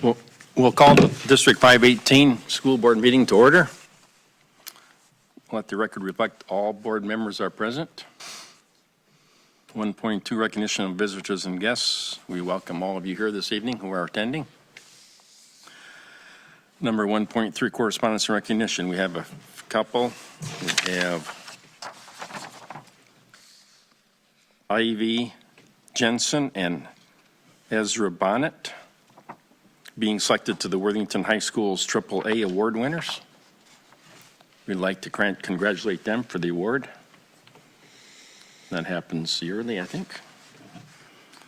We'll call the District 518 School Board meeting to order. Let the record reflect all board members are present. 1.2 recognition of visitors and guests. We welcome all of you here this evening who are attending. Number 1.3 correspondence and recognition. We have a couple. We have Ivy Jensen and Ezra Bonnet being selected to the Worthington High School's AAA award winners. We'd like to congratulate them for the award. That happens yearly, I think.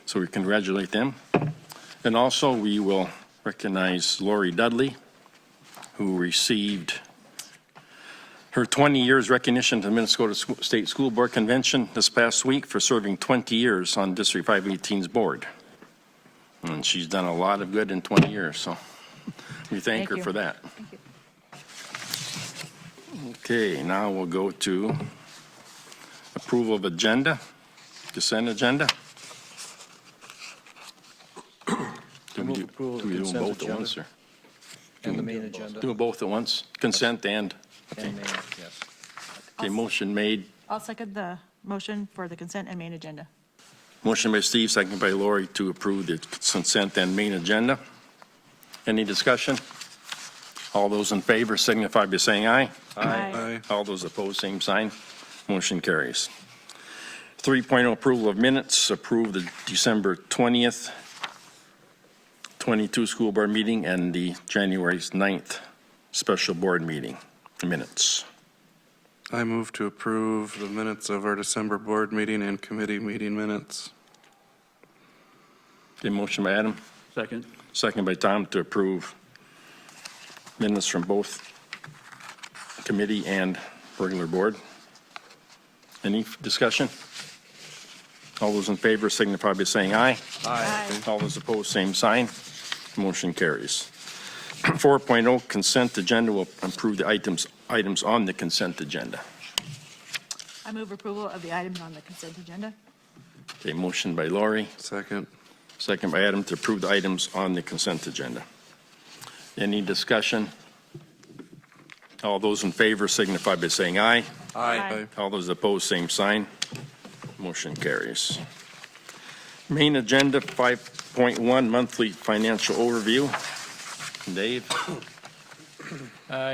So we congratulate them. And also we will recognize Lori Dudley, who received her 20 years recognition to the Minnesota State School Board Convention this past week for serving 20 years on District 518's board. And she's done a lot of good in 20 years, so we thank her for that. Thank you. Okay, now we'll go to approval of agenda, consent agenda. Do we do them both at once, or? And the main agenda. Do them both at once, consent and, And main, yes. okay, motion made. I'll second the motion for the consent and main agenda. Motion by Steve, second by Lori to approve the consent and main agenda. Any discussion? All those in favor signify by saying aye. Aye. All those opposed, same sign. Motion carries. 3.0 approval of minutes. Approve the December 20th, 22 school board meeting and the January 9th special board meeting minutes. I move to approve the minutes of our December board meeting and committee meeting minutes. Okay, motion by Adam, Second. second by Tom to approve minutes from both committee and regular board. Any discussion? All those in favor signify by saying aye. Aye. All those opposed, same sign. Motion carries. 4.0 consent agenda will approve the items on the consent agenda. I move approval of the items on the consent agenda. Okay, motion by Lori, Second. second by Adam to approve the items on the consent agenda. Any discussion? All those in favor signify by saying aye. Aye. All those opposed, same sign. Motion carries. Main agenda 5.1 monthly financial overview. Dave?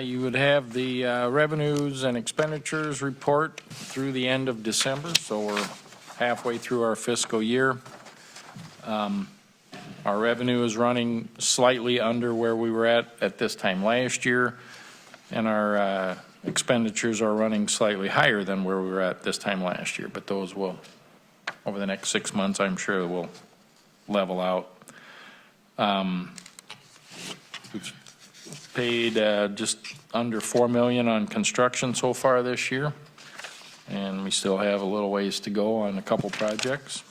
You would have the revenues and expenditures report through the end of December, so we're halfway through our fiscal year. Our revenue is running slightly under where we were at this time last year, and our expenditures are running slightly higher than where we were at this time last year, but those will, over the next 6 months, I'm sure will level out. We've paid just under $4 million on construction so far this year, and we still have a little ways to go on a couple projects.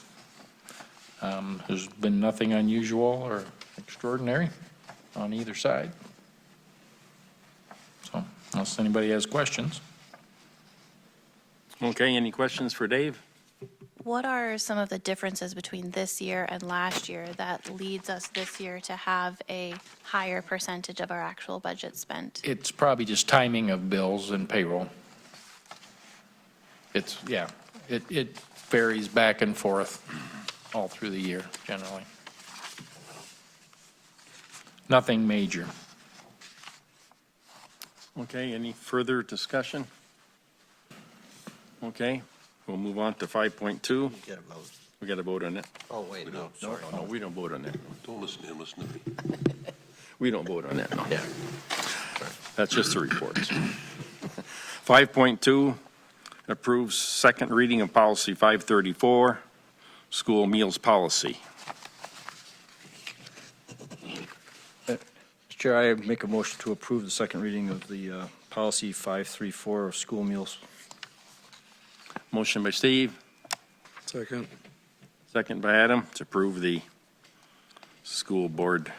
There's been nothing unusual or extraordinary on either side. So, unless anybody has questions. Okay, any questions for Dave? What are some of the differences between this year and last year that leads us this year to have a higher percentage of our actual budget spent? It's probably just timing of bills and payroll. It varies back and forth all through the year, generally. Nothing major. Okay, any further discussion? Okay, we'll move on to 5.2. Get a vote. We got to vote on it. Oh, wait, no, sorry. No, we don't vote on that. Don't listen to him, listen to me. We don't vote on that, no. Yeah. That's just the reports. 5.2 approves second reading of policy 534, school meals policy. Mr. Chair, I make a motion to approve the second reading of the policy 534 of school meals. Motion by Steve, Second. second by Adam to approve the school board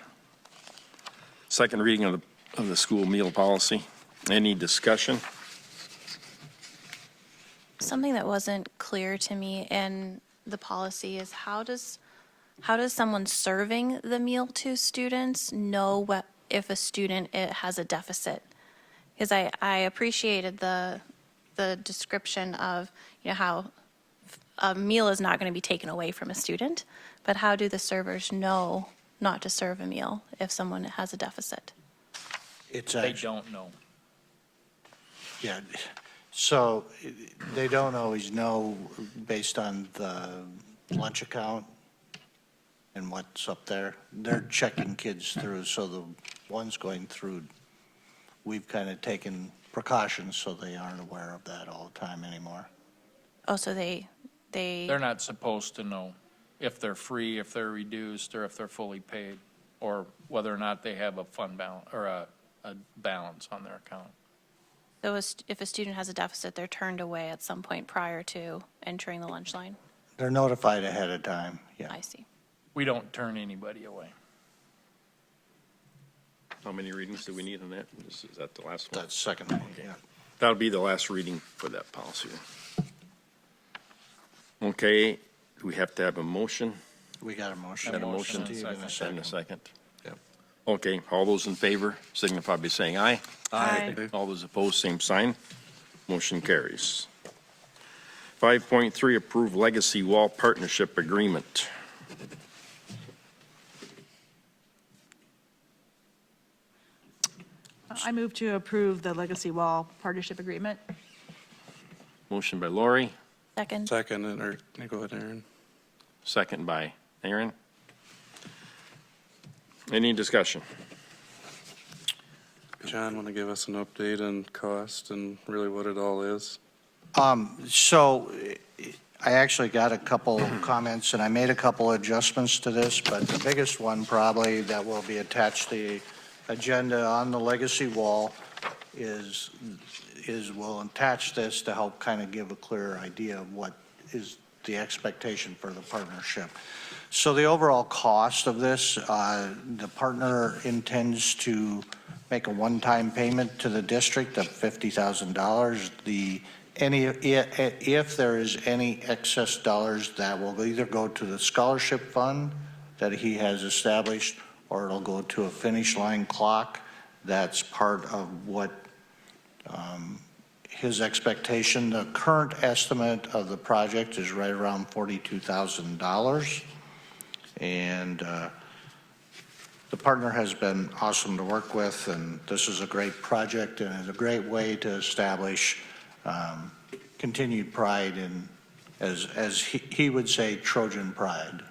second reading of the school meal policy. Any discussion? Something that wasn't clear to me in the policy is how does how does someone serving the meal to students know if a student has a deficit? Because I appreciated the description of, how a meal is not going to be taken away from a student, but how do the servers know not to serve a meal if someone has a deficit? It's They actually, don't know. yeah, so they don't always know based on the lunch account and what's up there. They're checking kids through, so the ones going through, we've kind of taken precautions so they aren't aware of that all the time anymore. Oh, so They're not supposed to know if they're free, if they're reduced, or if they're fully paid, or whether or not they have a fund balance, or a balance on their account. So if a student has a deficit, they're turned away at some point prior to entering the lunch line? They're notified ahead of time, yeah. I see. We don't turn anybody away. How many readings do we need on that? Is that the last one? That's second one, yeah. That'll be the last reading for that policy. Okay, do we have to have a motion? We got a motion. Got a motion? Steve, and a And a second? Yep. Okay, all those in favor signify by saying aye. Aye. All those opposed, same sign. Motion carries. 5.3, approve Legacy Wall Partnership Agreement. I move to approve the Legacy Wall Partnership Agreement. Motion by Lori, Second? Second, or, go ahead, Aaron. second by Aaron. Any discussion? John, want to give us an update on cost and really what it all is? So I actually got a couple comments, and I made a couple adjustments to this, but the biggest one probably that will be attached to the agenda on the legacy wall is we'll attach this to help kind of give a clearer idea of what is the expectation for the partnership. So the overall cost of this, the partner intends to make a one-time payment to the district of $50,000. If there is any excess dollars, that will either go to the scholarship fund that he has established, or it'll go to a finish line clock. That's part of what his expectation. The current estimate of the project is right around $42,000. And the partner has been awesome to work with, and this is a great project, and it's a great way to establish continued pride in, as he would say, Trojan pride.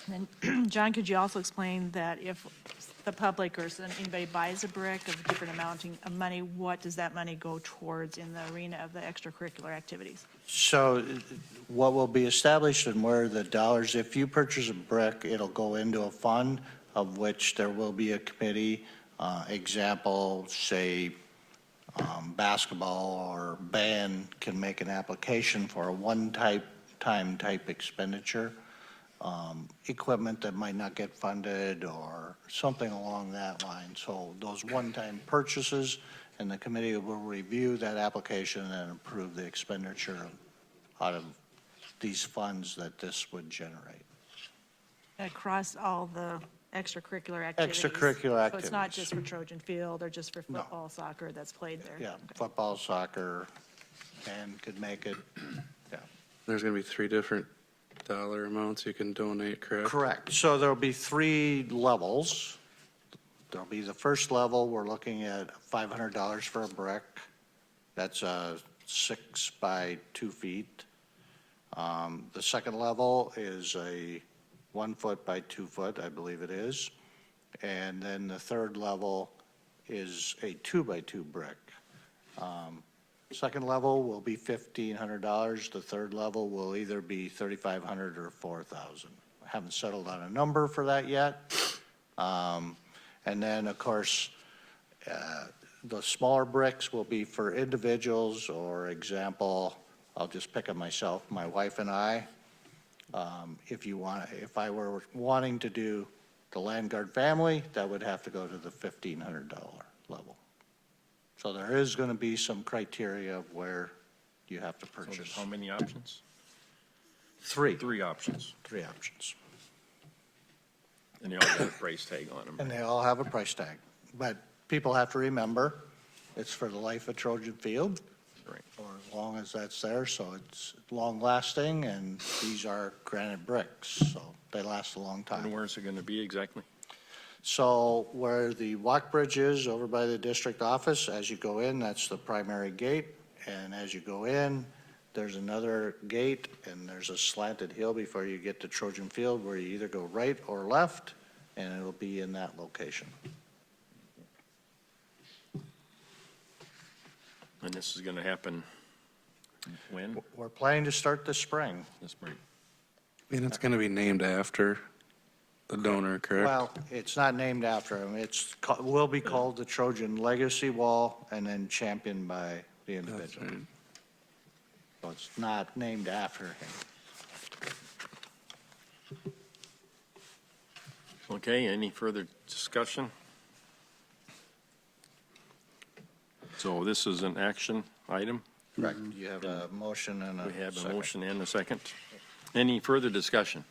And then, John, could you also explain that if the public or anybody buys a brick of a different amounting of money, what does that money go towards in the arena of the extracurricular activities? So what will be established and where the dollars, if you purchase a brick, it'll go into a fund of which there will be a committee. Example, say basketball or band can make an application for a one-time type expenditure. Equipment that might not get funded or something along that line. So those one-time purchases, and the committee will review that application and approve the expenditure out of these funds that this would generate. Across all the extracurricular activities? Extracurricular So it's not activities. just for Trojan Field or just for No. football, soccer that's played there? Yeah, Okay. football, soccer, and could make it, There's going to be 3 different dollar amounts you can donate, correct? correct. So there'll be 3 levels. There'll be the first level, we're looking at $500 for a brick. That's 6 by 2 feet. The second level is a 1 foot by 2 foot, I believe it is. And then the third level is a 2 by 2 brick. Second level will be $1,500. The third level will either be $3,500 or $4,000. I haven't settled on a number for that yet. And then, of course, the smaller bricks will be for individuals, or example, I'll just pick on myself, my wife and I. If I were wanting to do the Landguard family, that would have to go to the $1,500 level. So there is going to be some criteria of where you have to So there's purchase. how many options? Three. Three options, Three options. and they all got a price tag on them. And they all have a price tag. But people have to remember, it's for the life of Trojan Field, Right. for as long as that's there, so it's long-lasting, and these are granite bricks, so they last a long And time. where's it gonna be exactly? So where the walk bridge is, over by the district office, as you go in, that's the primary gate. And as you go in, there's another gate, and there's a slanted hill before you get to Trojan Field, where you either go right or left, and it'll be in that location. And this is gonna happen when? We're planning to start this spring. This spring. And it's going to be named after the donor, correct? Well, it's not named after him. Will be called the Trojan Legacy Wall, and then championed by the That's individual. right. So it's not named after him. Okay, any further discussion? So this is an action item. Correct. You have a motion and a We have a second. motion and a second. Any further discussion?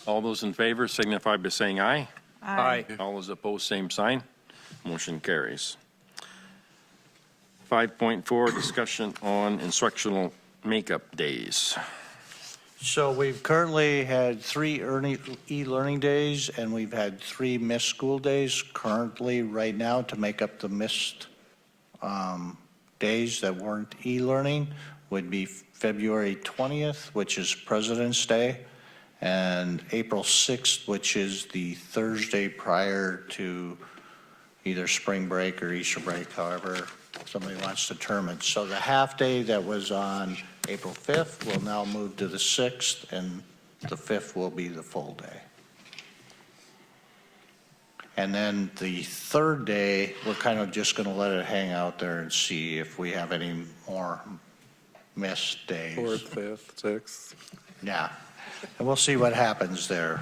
All those in favor signify by saying aye. Aye. All those opposed, same sign. Motion carries. 5.4, discussion on instructional makeup days. So we've currently had three e-learning days, and we've had three missed school days currently right now to make up the missed days that weren't e-learning would be February 20th, which is President's Day, and April 6th, which is the Thursday prior to either spring break or Easter break, however somebody wants to term it. So the half-day that was on April 5th will now move to the 6th, and the 5th will be the full day. And then the third day, we're kind of just going to let it hang out there and see if we have any more missed days. Fourth, fifth, sixth. Yeah, and we'll see what happens there.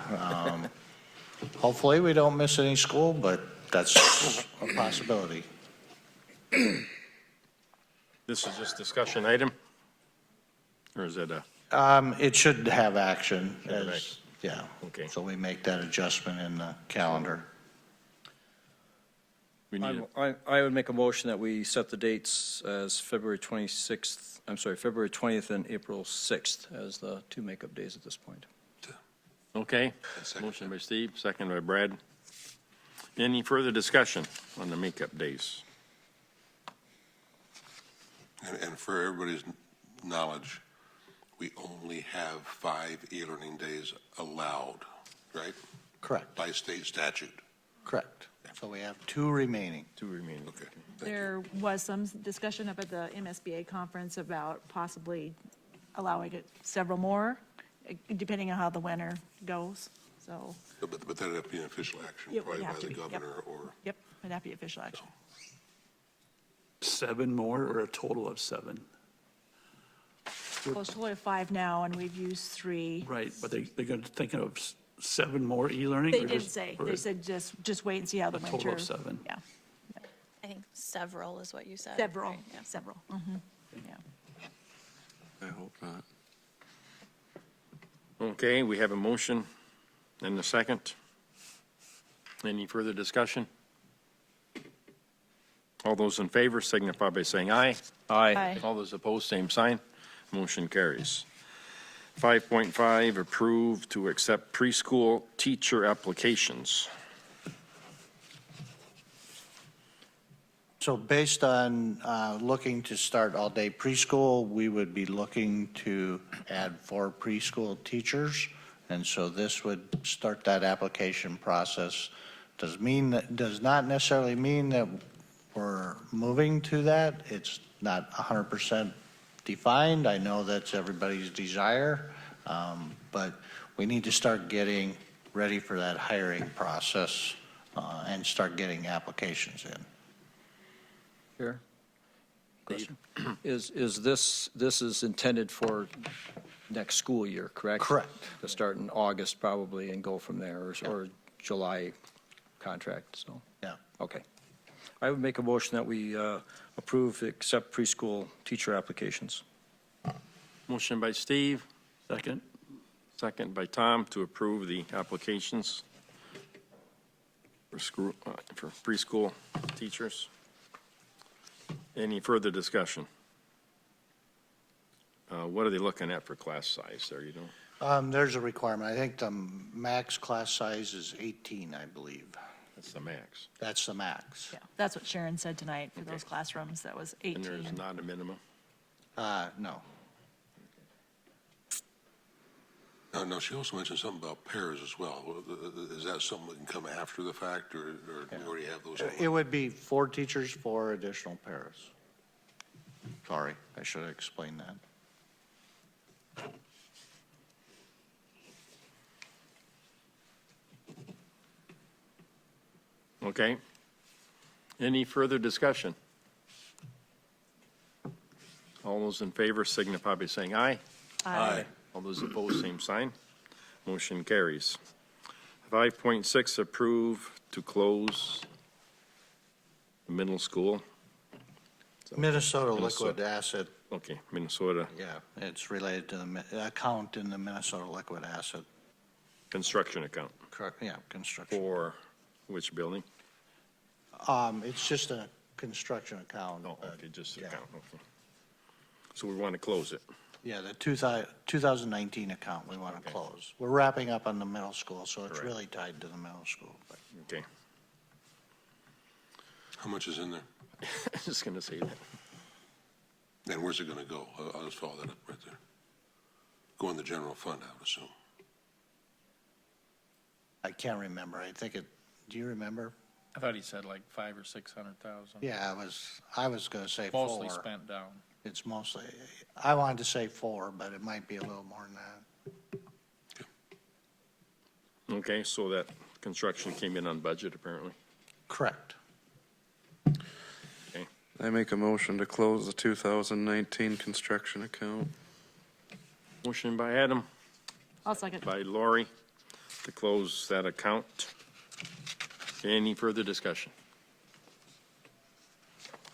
Hopefully, we don't miss any school, but that's a possibility. This is just discussion item? Or is it a, It should have action Should have as, action. yeah. Okay. So we make that adjustment in the calendar. we need, I would make a motion that we set the dates as February 20th and April 6th as the two makeup days at this point. okay? Motion by Steve, second by Brad. Any further discussion on the makeup days? And for everybody's knowledge, we only have 5 e-learning days allowed, right? Correct, By state statute. correct. So we have two remaining. Two remaining. Okay. Thank you. There was some discussion up at the MSBA conference about possibly allowing it several more, depending on how the winter goes, so, But that'd have to be an official action, It would probably by have to the be, yep. governor or. yep, it'd have to be official action. 7 more or a total of 7? Well, it's totally 5 now, and we've used 3. Right, but they're going to thinking of 7 more e-learning? They or did just- say, or they said just wait and see how the A winter. total of 7. Yeah, I think several is what you said. several, right? Yeah. several, yeah. I hope not. Okay, we have a motion and a second. Any further discussion? All those in favor signify by saying aye. Aye. All those opposed, same sign. Motion carries. 5.5, approve to accept preschool teacher applications. So based on looking to start all-day preschool, we would be looking to add 4 preschool teachers. And so this would start that application process. Does not necessarily mean that we're moving to that. It's not 100% defined. I know that's everybody's desire. But we need to start getting ready for that hiring process and start getting applications in. Here? Question. Is this is intended for next school year, correct? Correct. To start in August probably and go from there, or July contract, so. Yeah. Okay. I would make a motion that we approve, accept preschool teacher applications. Motion by Steve, Second. second by Tom to approve the applications for school, for preschool teachers. Any further discussion? What are they looking at for class size there, you know? There's a requirement. I think the max class size is 18, I believe. That's the max. That's the max. Yeah, that's what Sharon said tonight for those classrooms, that was And 18. there's not a minimum? No. No, she also mentioned something about pairs as well. Is that something that can come after the fact, or do we already have those? It would be 4 teachers, 4 additional pairs. Sorry, I should have explained that. Okay. Any further discussion? All those in favor signify by saying aye. Aye. All those opposed, same sign. Motion carries. 5.6, approve to close the middle school. Minnesota Minnesota. liquid asset, Okay, Minnesota yeah, it's related to the account in the Minnesota liquid asset, construction account correct, yeah, construction. for which building? It's just a construction account. Oh, but, okay, just yeah. account, okay. So we want to close it. Yeah, the 2019 account we want to Okay. close. We're wrapping up on the middle school, so it's Correct. really tied to the middle school. But Okay. How much is in there? I was just going to say that. And where's it going to go? I'll just follow that up right there. Go in the general fund, I would assume. I can't remember. I think it, do you remember? I thought he said like 500,000 or 600,000. Yeah, I was going to say 4. Mostly spent down. It's mostly, I wanted to say 4, but it might be a little more than that. Okay, so that construction came in on budget apparently. Correct. I make a motion to close the 2019 construction account. Motion by Adam, I'll second. by Lori to close that account. Any further discussion?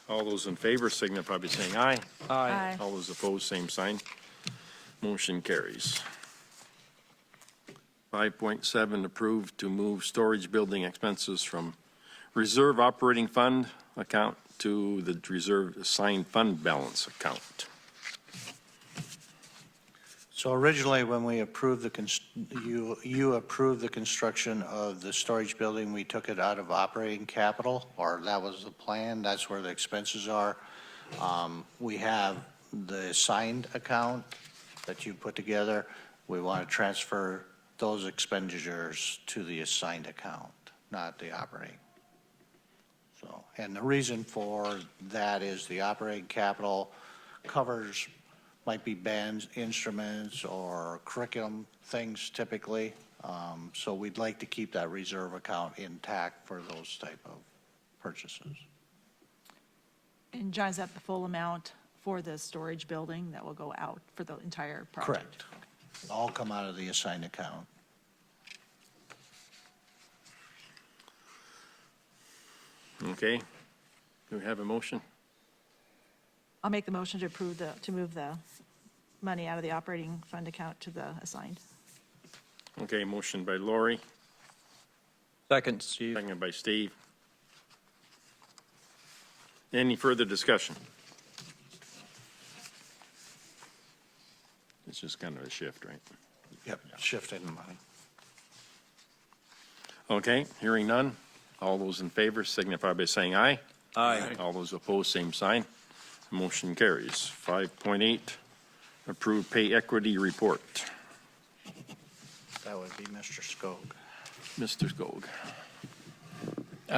All those in favor signify by saying aye. Aye. All those opposed, same sign. Motion carries. 5.7, approved to move storage building expenses from reserve operating fund account to the reserve assigned fund balance account. So originally, when we approved you approved the construction of the storage building, we took it out of operating capital, or that was the plan, that's where the expenses are. We have the assigned account that you put together. We want to transfer those expenditures to the assigned account, not the operating. So, and the reason for that is the operating capital covers, might be bands, instruments, or curriculum things typically. So we'd like to keep that reserve account intact for those type of purchases. And John, is that the full amount for the storage building that will go out for the entire project? Correct. All come out of the assigned account. Okay? Do we have a motion? I'll make the motion to approve to move the money out of the operating fund account to the assigned. Okay, motion by Lori, Second, Steve. second by Steve. Any further discussion? It's just kind of a shift, right? Yep, shifting the money. Okay, hearing none. All those in favor signify by saying aye. Aye. All those opposed, same sign. Motion carries. 5.8, approved pay equity report. That would be Mr. Skog. Mr. Skog.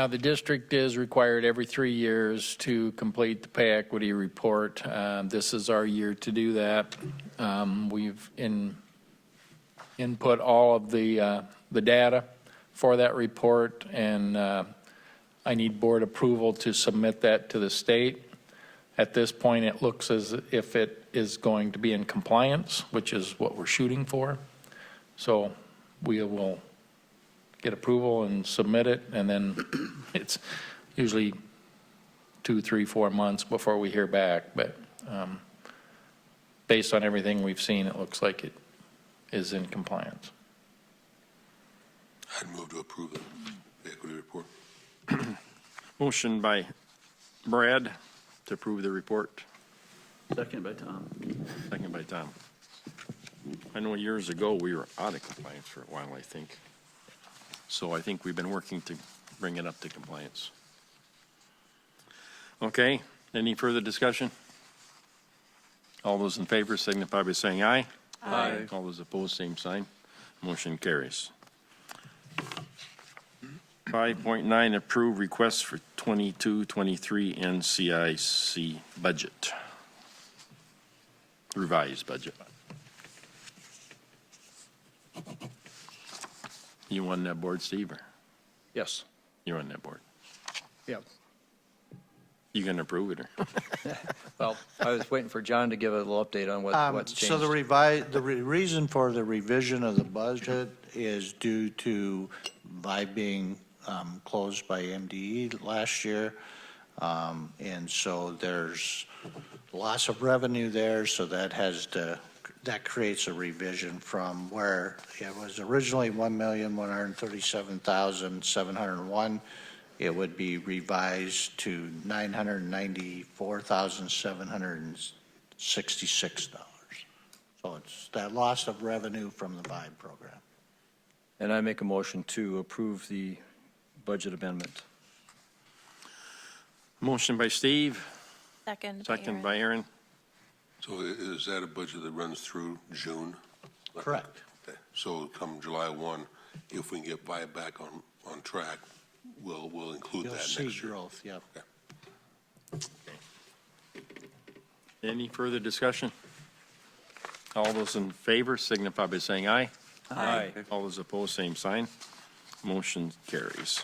The district is required every 3 years to complete the pay equity report. This is our year to do that. We've input all of the data for that report, and I need board approval to submit that to the state. At this point, it looks as if it is going to be in compliance, which is what we're shooting for. So we will get approval and submit it, and then it's usually 2, 3, 4 months before we hear back. But based on everything we've seen, it looks like it is in compliance. I'd move to approve the equity report. Motion by Brad to approve the report, Second by Tom. second by Tom. I know years ago, we were out of compliance for a while, I think. So I think we've been working to bring it up to compliance. Okay, any further discussion? All those in favor signify by saying aye. Aye. All those opposed, same sign. Motion carries. 5.9, approve request for 22-23 NCIC budget. Revised budget. You on that board, Steve, or Yes. you're on that board? Yeah. You gonna approve it, or? Well, I was waiting for John to give a little update on what's changed. So the reason for the revision of the budget is due to VIBE being closed by MDE last year. And so there's loss of revenue there, so that creates a revision from where it was originally $1,137,701. It would be revised to $994,766. So it's that loss of revenue from the VIBE program. And I make a motion to approve the budget amendment. Motion by Steve, Second. second by Aaron. So is that a budget that runs through June? Correct. Okay. So come July 1, if we can get VIBE back on track, we'll include You'll that see next year. growth, yep. Any further discussion? All those in favor signify by saying aye. Aye. All those opposed, same sign. Motion carries.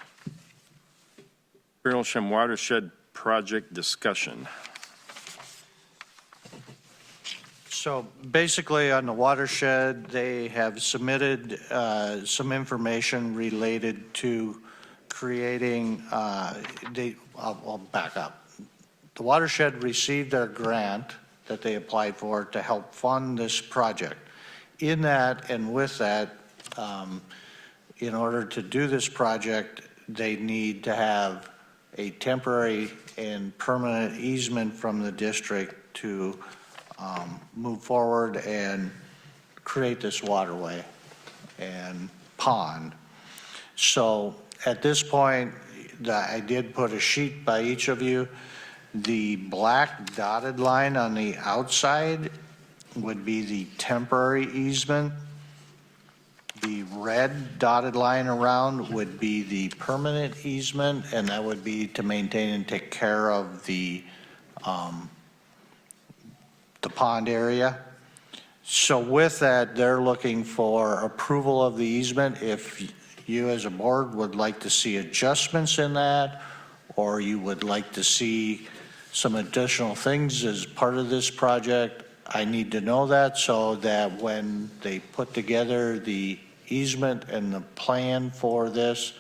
Earlsham Watershed Project discussion. So basically, on the watershed, they have submitted some information related to creating, I'll back up. The watershed received their grant that they applied for to help fund this project. In that and with that, in order to do this project, they need to have a temporary and permanent easement from the district to move forward and create this waterway and pond. So at this point, I did put a sheet by each of you. The black dotted line on the outside would be the temporary easement. The red dotted line around would be the permanent easement, and that would be to maintain and take care of the pond area. So with that, they're looking for approval of the easement. If you as a board would like to see adjustments in that, or you would like to see some additional things as part of this project, I need to know that so that when they put together the easement and the plan for this,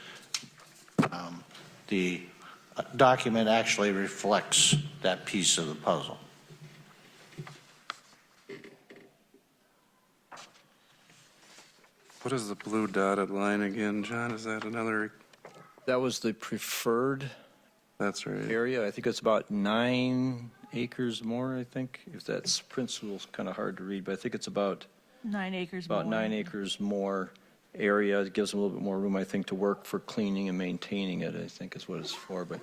the document actually reflects that piece of the puzzle. What is the blue dotted line again, John? Is that another? That was the preferred That's right. area. I think it's about 9 acres more, I think. If that's principal's kind of hard to read, but I think it's about 9 acres more. 9 acres more area. It gives them a little bit more room, I think, to work for cleaning and maintaining it, I think is what it's for. But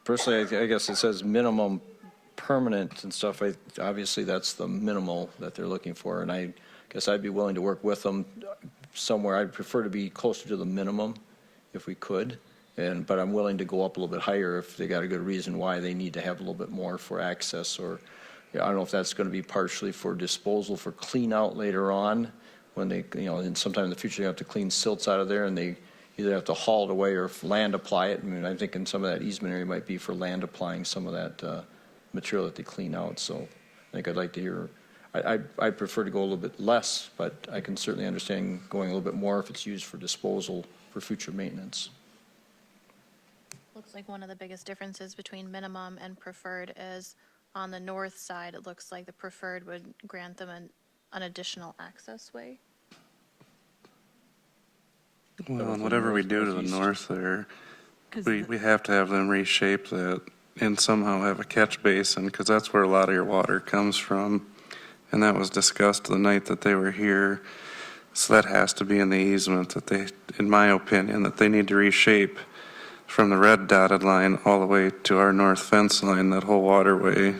personally, I guess it says minimum permanent and stuff. Obviously, that's the minimal that they're looking for. And I guess I'd be willing to work with them somewhere. I'd prefer to be closer to the minimum if we could. But I'm willing to go up a little bit higher if they got a good reason why they need to have a little bit more for access, or I don't know if that's going to be partially for disposal, for clean out later on when they, and sometime in the future they have to clean silts out of there and they either have to haul it away or land apply it. I mean, I'm thinking some of that easement area might be for land applying some of that material that they clean out. So I think I'd like to hear, I prefer to go a little bit less, but I can certainly understand going a little bit more if it's used for disposal for future maintenance. Looks like one of the biggest differences between minimum and preferred is on the north side, it looks like the preferred would grant them an additional access way. Well, and whatever we do to the north there, 'Cause we have to have them reshape that and somehow have a catch basin, because that's where a lot of your water comes from. And that was discussed the night that they were here. So that has to be in the easement that they, in my opinion, that they need to reshape from the red dotted line all the way to our north fence line, that whole waterway.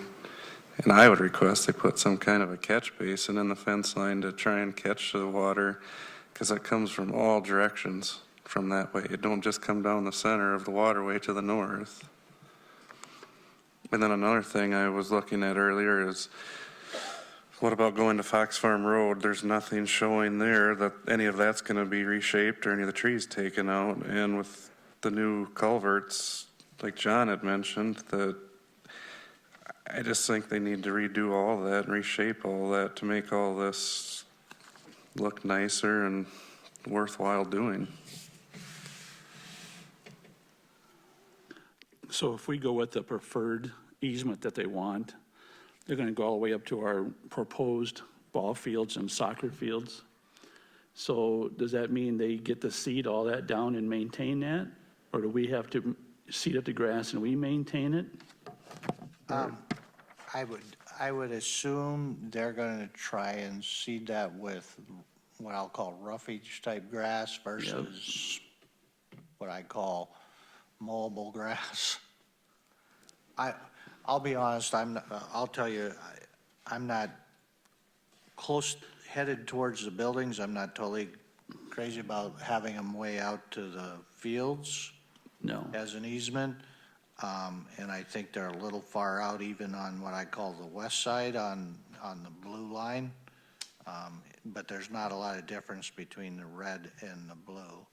And I would request they put some kind of a catch basin in the fence line to try and catch the water, because it comes from all directions from that way. It don't just come down the center of the waterway to the north. And then another thing I was looking at earlier is, what about going to Fox Farm Road? There's nothing showing there that any of that's going to be reshaped or any of the trees taken out. And with the new culverts, like John had mentioned, that I just think they need to redo all that and reshape all that to make all this look nicer and worthwhile doing. So if we go with the preferred easement that they want, they're going to go all the way up to our proposed ball fields and soccer fields. So does that mean they get to seed all that down and maintain that? Or do we have to seed up the grass and we maintain it? I would assume they're going to try and seed that with what I'll call roughage type grass versus what I call mowable grass. I'll be honest, I'll tell you, I'm not close, headed towards the buildings. I'm not totally crazy about having them way out to the fields No. as an easement. And I think they're a little far out even on what I call the west side on the blue line. But there's not a lot of difference between the red and the blue.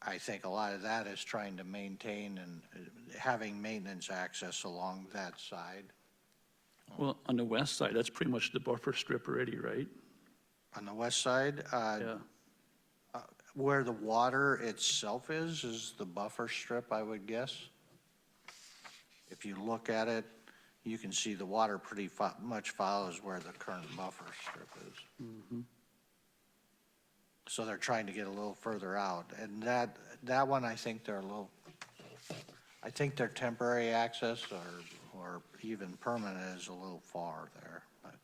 I think a lot of that is trying to maintain and having maintenance access along that side. Well, on the west side, that's pretty much the buffer strip already, right? On the west side, Yeah. where the water itself is the buffer strip, I would guess. If you look at it, you can see the water pretty much follows where the current buffer strip is. So they're trying to get a little further out. And that one, I think they're I think their temporary access or even permanent is a little far there. But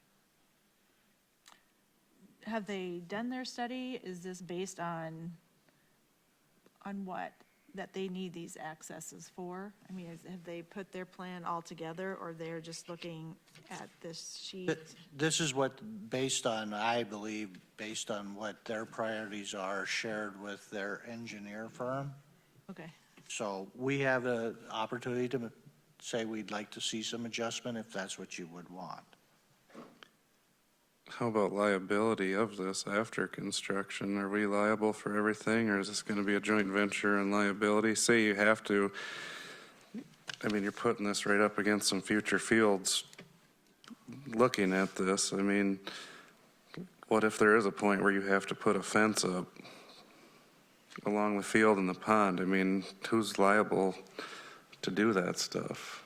Have they done their study? Is this based on what? That they need these accesses for? I mean, have they put their plan all together, or they're just looking at this sheet? This is what, based on, I believe, based on what their priorities are, shared with their engineer firm. Okay. So we have an opportunity to say we'd like to see some adjustment if that's what you would want. How about liability of this after construction? Are we liable for everything, or is this going to be a joint venture and liability? Say you have to, I mean, you're putting this right up against some future fields. Looking at this, I mean, what if there is a point where you have to put a fence up along the field and the pond? I mean, who's liable to do that stuff?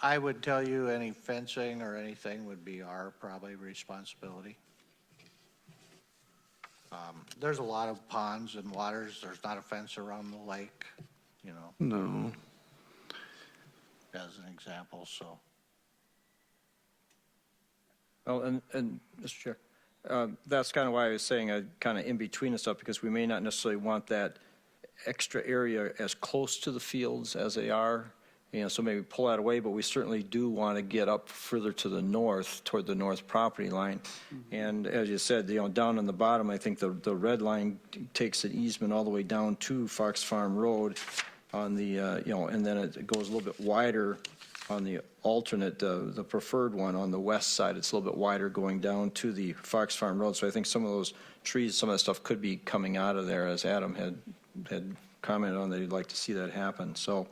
I would tell you any fencing or anything would be our probably responsibility. There's a lot of ponds and waters. There's not a fence around the lake, you know, No. as an example, so. Oh, and Mr. Chair, that's kind of why I was saying kind of in between and stuff, because we may not necessarily want that extra area as close to the fields as they are. You know, so maybe pull that away, but we certainly do want to get up further to the north, toward the north property line. And as you said, you know, down on the bottom, I think the red line takes an easement all the way down to Fox Farm Road on the, you know, and then it goes a little bit wider on the alternate, the preferred one on the west side. It's a little bit wider going down to the Fox Farm Road. So I think some of those trees, some of that stuff could be coming out of there, as Adam had commented on, that he'd like to see that happen. So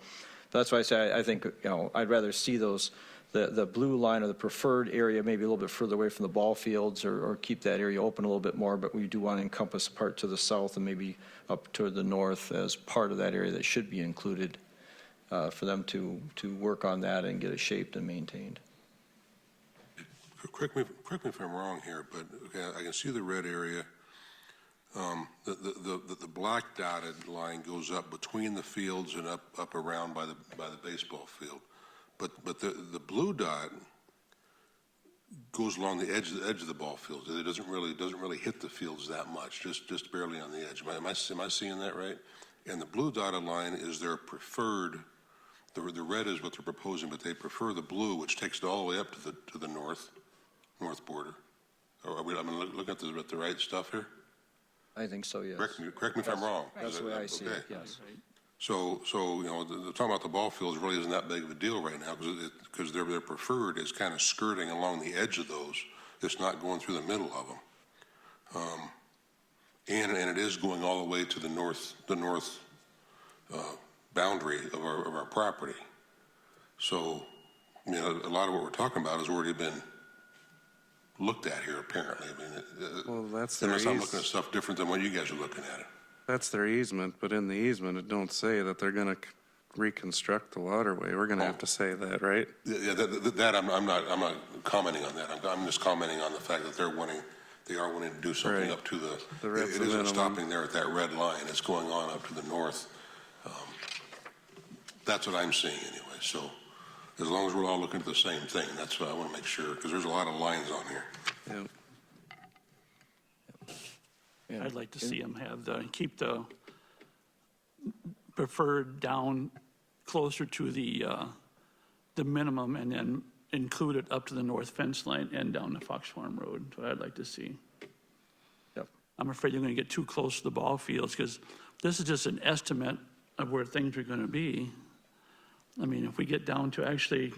that's why I say I think, you know, I'd rather see those, the blue line or the preferred area maybe a little bit further away from the ball fields, or keep that area open a little bit more, but we do want to encompass part to the south and maybe up toward the north as part of that area that should be included for them to work on that and get it shaped and maintained. Correct me if I'm wrong here, but okay, I can see the red area. The black dotted line goes up between the fields and up around by the baseball field. But the blue dot goes along the edge of the ball field. It doesn't really hit the fields that much, just barely on the edge. Am I seeing that right? And the blue dotted line is their preferred. The red is what they're proposing, but they prefer the blue, which takes it all the way up to the north border. Are we, looking at the right stuff here? I think so, yes. Correct me if I'm wrong. That's the way I see it, Okay. yes. So talking about the ball fields really isn't that big of a deal right now because their preferred is kind of skirting along the edge of those. It's not going through the middle of them. And it is going all the way to the north boundary of our property. So, a lot of what we're talking about has already been looked at here, apparently. Well, that's their unless I'm looking at stuff different than what you guys are looking at it. That's their easement, but in the easement, it don't say that they're gonna reconstruct the waterway. We're gonna have to say that, right? Yeah, that I'm not commenting on that. I'm just commenting on the fact that they are wanting to do something Right. up to The red's it the isn't minimum. stopping there at that red line. It's going on up to the north. That's what I'm seeing anyway. So as long as we're all looking at the same thing, that's what I want to make sure, because there's a lot of lines on here. Yeah. And- I'd like to see them keep the preferred down closer to the minimum and then include it up to the north fence line and down the Fox Farm Road. That's what I'd like to see. Yep. I'm afraid you're going to get too close to the ball fields because this is just an estimate of where things are going to be. I mean, if we get down to actually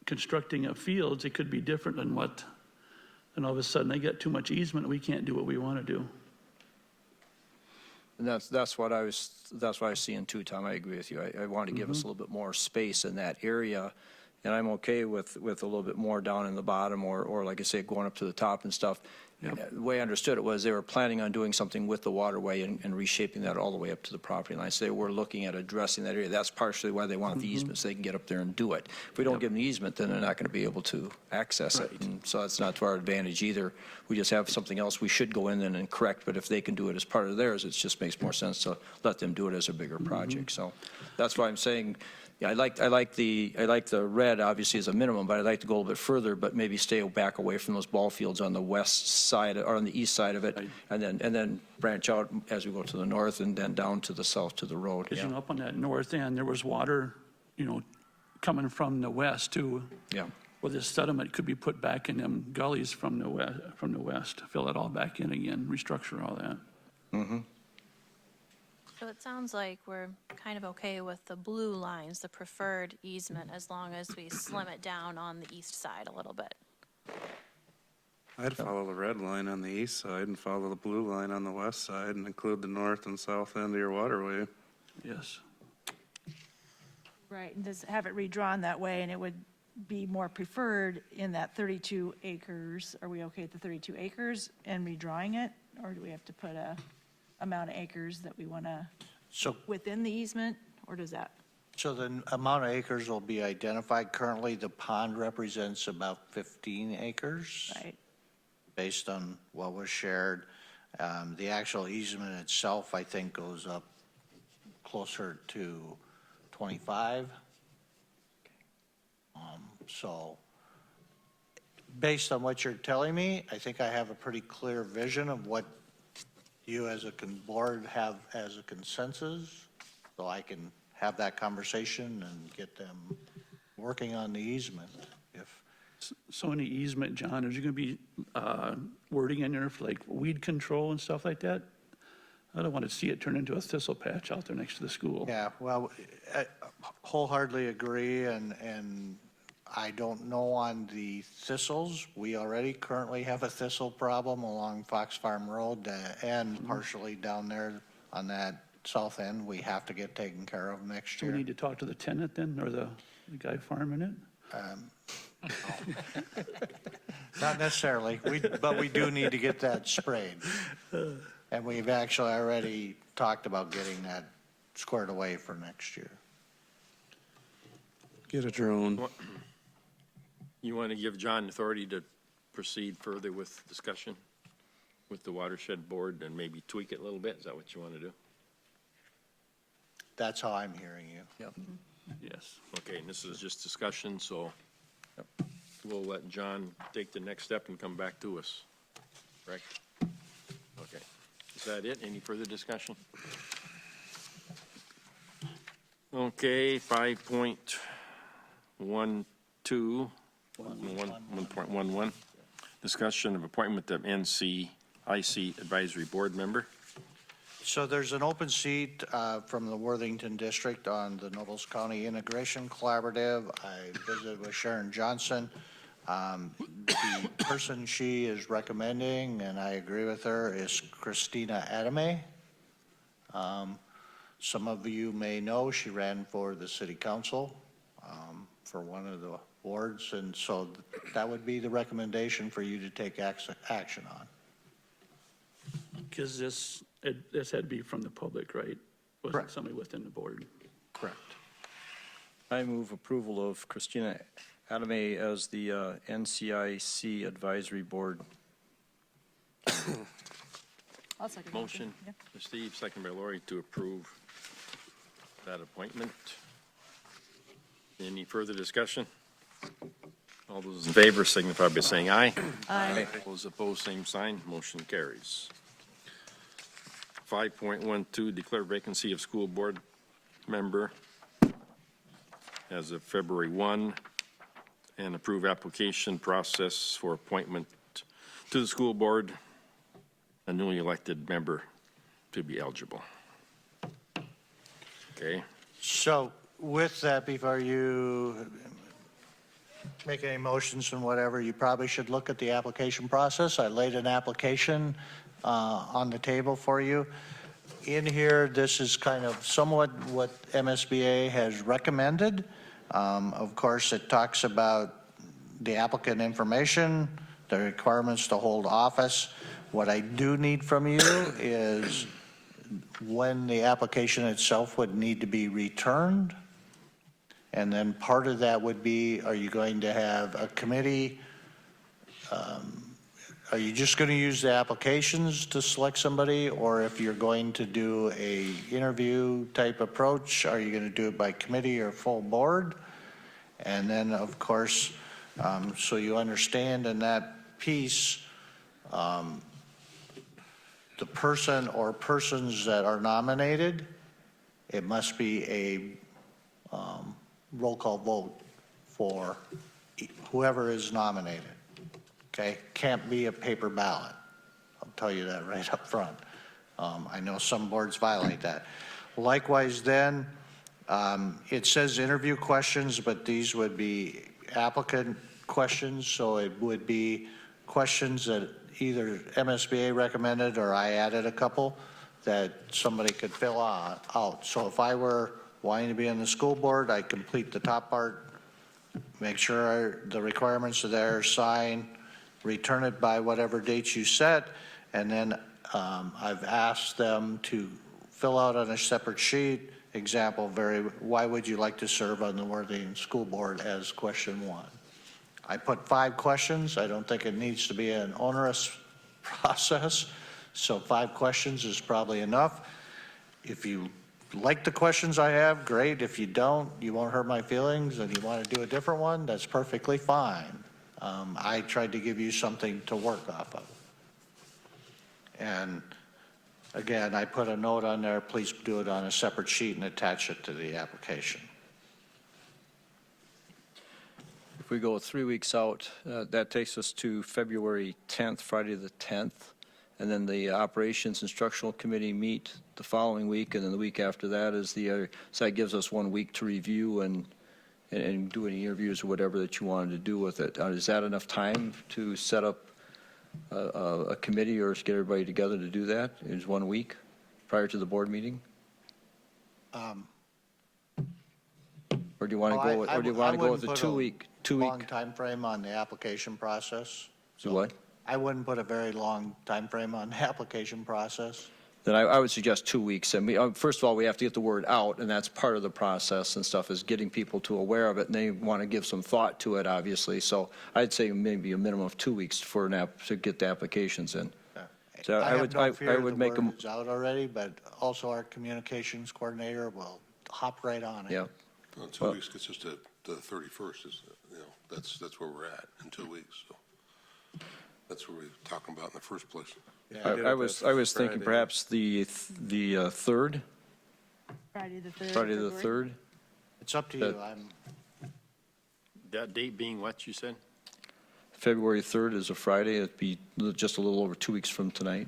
constructing a fields, it could be different than what, and all of a sudden they get too much easement, we can't do what we want to do. And that's what I was seeing too, Tom. I agree with you. I want to give us a little bit more space in that area. And I'm okay with a little bit more down in the bottom or like I say, going up to the top and stuff. Yep. The way I understood it was they were planning on doing something with the waterway and reshaping that all the way up to the property line. So they were looking at addressing that area. That's partially why they want the easement, so they can get up there and do it. If we don't give them the easement, then they're not going to be able to access it. Right. And so that's not to our advantage either. We just have something else we should go in and correct, but if they can do it as part of theirs, it just makes more sense to let them do it as a bigger project. So that's why I'm saying, yeah, I like the red obviously as a minimum, but I'd like to go a little bit further, but maybe stay back away from those ball fields on the west side or on the east side of it, Right. and then branch out as we go to the north and then down to the south to the road. Because, Yeah. up on that north end, there was water, coming from the west too. Yeah. Well, this sediment could be put back in them gullies from the west, fill it all back in again, restructure all that. So it sounds like we're kind of okay with the blue lines, the preferred easement, as long as we slim it down on the east side a little bit. I'd follow the red line on the east side and follow the blue line on the west side and include the north and south end of your waterway. Yes. Right, and just have it redrawn that way, and it would be more preferred in that 32 acres. Are we okay with the 32 acres and redrawing it? Or do we have to put a amount of acres that we want to, So within the easement, or does that? So the amount of acres will be identified. Currently, the pond represents about 15 acres. Right, Based on what was shared. The actual easement itself, I think, goes up closer to 25. So based on what you're telling me, I think I have a pretty clear vision of what you as a board have as a consensus, so I can have that conversation and get them working on the easement. If So in the easement, John, is there going to be wording in there for like weed control and stuff like that? I don't want to see it turn into a thistle patch out there next to the school. Yeah, well, I wholeheartly agree, and I don't know on the thistles. We already currently have a thistle problem along Fox Farm Road and partially down there on that south end. We have to get taken care of next Do we year. need to talk to the tenant then, or the guy farming it? Not necessarily, but we do need to get that sprayed. And we've actually already talked about getting that squared away for next year. Get a drone. You want to give John authority to proceed further with discussion with the watershed board and maybe tweak it a little bit? Is that what you want to do? That's how I'm hearing you. Yes. Okay, and this is just discussion, so we'll let John take the next step and come back to us, correct? Okay. Is that it? Any further discussion? Okay, 5.12, 1.11, discussion of appointment of NCIC Advisory Board member. So there's an open seat from the Worthington District on the Nobles County Integration Collaborative. I visited with Sharon Johnson. The person she is recommending, and I agree with her, is Christina Adame. Some of you may know she ran for the city council for one of the wards, and so that would be the recommendation for you to take action on. Because this had to be from the public, right? Wasn't Correct. somebody within the board. Correct. I move approval of Christina Adame as the NCIC Advisory Board. I'll second the Motion, Yeah. Steve, second by Lori, to approve that appointment. Any further discussion? All those in favor signify by saying aye. Aye. Those opposed, same sign. Motion carries. 5.12, declare vacancy of school board member as of February 1, and approve application process for appointment to the school board, a newly elected member to be eligible. Okay, So with that, before you make any motions and whatever, you probably should look at the application process. I laid an application on the table for you. In here, this is kind of somewhat what MSBA has recommended. Of course, it talks about the applicant information, the requirements to hold office. What I do need from you is when the application itself would need to be returned. And then part of that would be, are you going to have a committee? Are you just going to use the applications to select somebody? Or if you're going to do a interview type approach, are you going to do it by committee or full board? And then, of course, so you understand in that piece, the person or persons that are nominated, it must be a roll call vote for whoever is nominated. Okay, can't be a paper ballot. I'll tell you that right up front. I know some boards violate that. Likewise then, it says interview questions, but these would be applicant questions, so it would be questions that either MSBA recommended or I added a couple that somebody could fill out. So if I were wanting to be on the school board, I complete the top part, make sure the requirements are there, sign, return it by whatever dates you set, and then I've asked them to fill out on a separate sheet, example, why would you like to serve on the Worthington School Board as question 1. I put 5 questions. I don't think it needs to be an onerous process, so 5 questions is probably enough. If you like the questions I have, great. If you don't, you won't hurt my feelings, and you want to do a different one, that's perfectly fine. I tried to give you something to work off of. And again, I put a note on there, please do it on a separate sheet and attach it to the application. If we go 3 weeks out, that takes us to February 10th, Friday the 10th. And then the Operations Instructional Committee meet the following week, and then the week after that is the other. So that gives us 1 week to review and do any interviews or whatever that you wanted to do with it. Is that enough time to set up a committee or get everybody together to do that? Is 1 week prior to the board meeting? Or do you want to go with, or do you want to go with a 2 week? Long time frame on the application process. Do what? I wouldn't put a very long time frame on the application process. then I would suggest 2 weeks. And first of all, we have to get the word out, and that's part of the process and stuff, is getting people to aware of it, and they want to give some thought to it, obviously. So I'd say maybe a minimum of 2 weeks for to get the applications in. So I have no fear would the make word them, is out already, but also our communications coordinator will hop right on it. yeah. Well, 2 weeks gets us to the 31st is, that's where we're at in 2 weeks, so. That's what we were talking about in the first place. Yeah. I was thinking Friday. perhaps the 3rd, Friday the 3rd. Friday the February? 3rd. It's up to you. I'm, That date being what you said? February 3rd is a Friday. It'd be just a little over 2 weeks from tonight.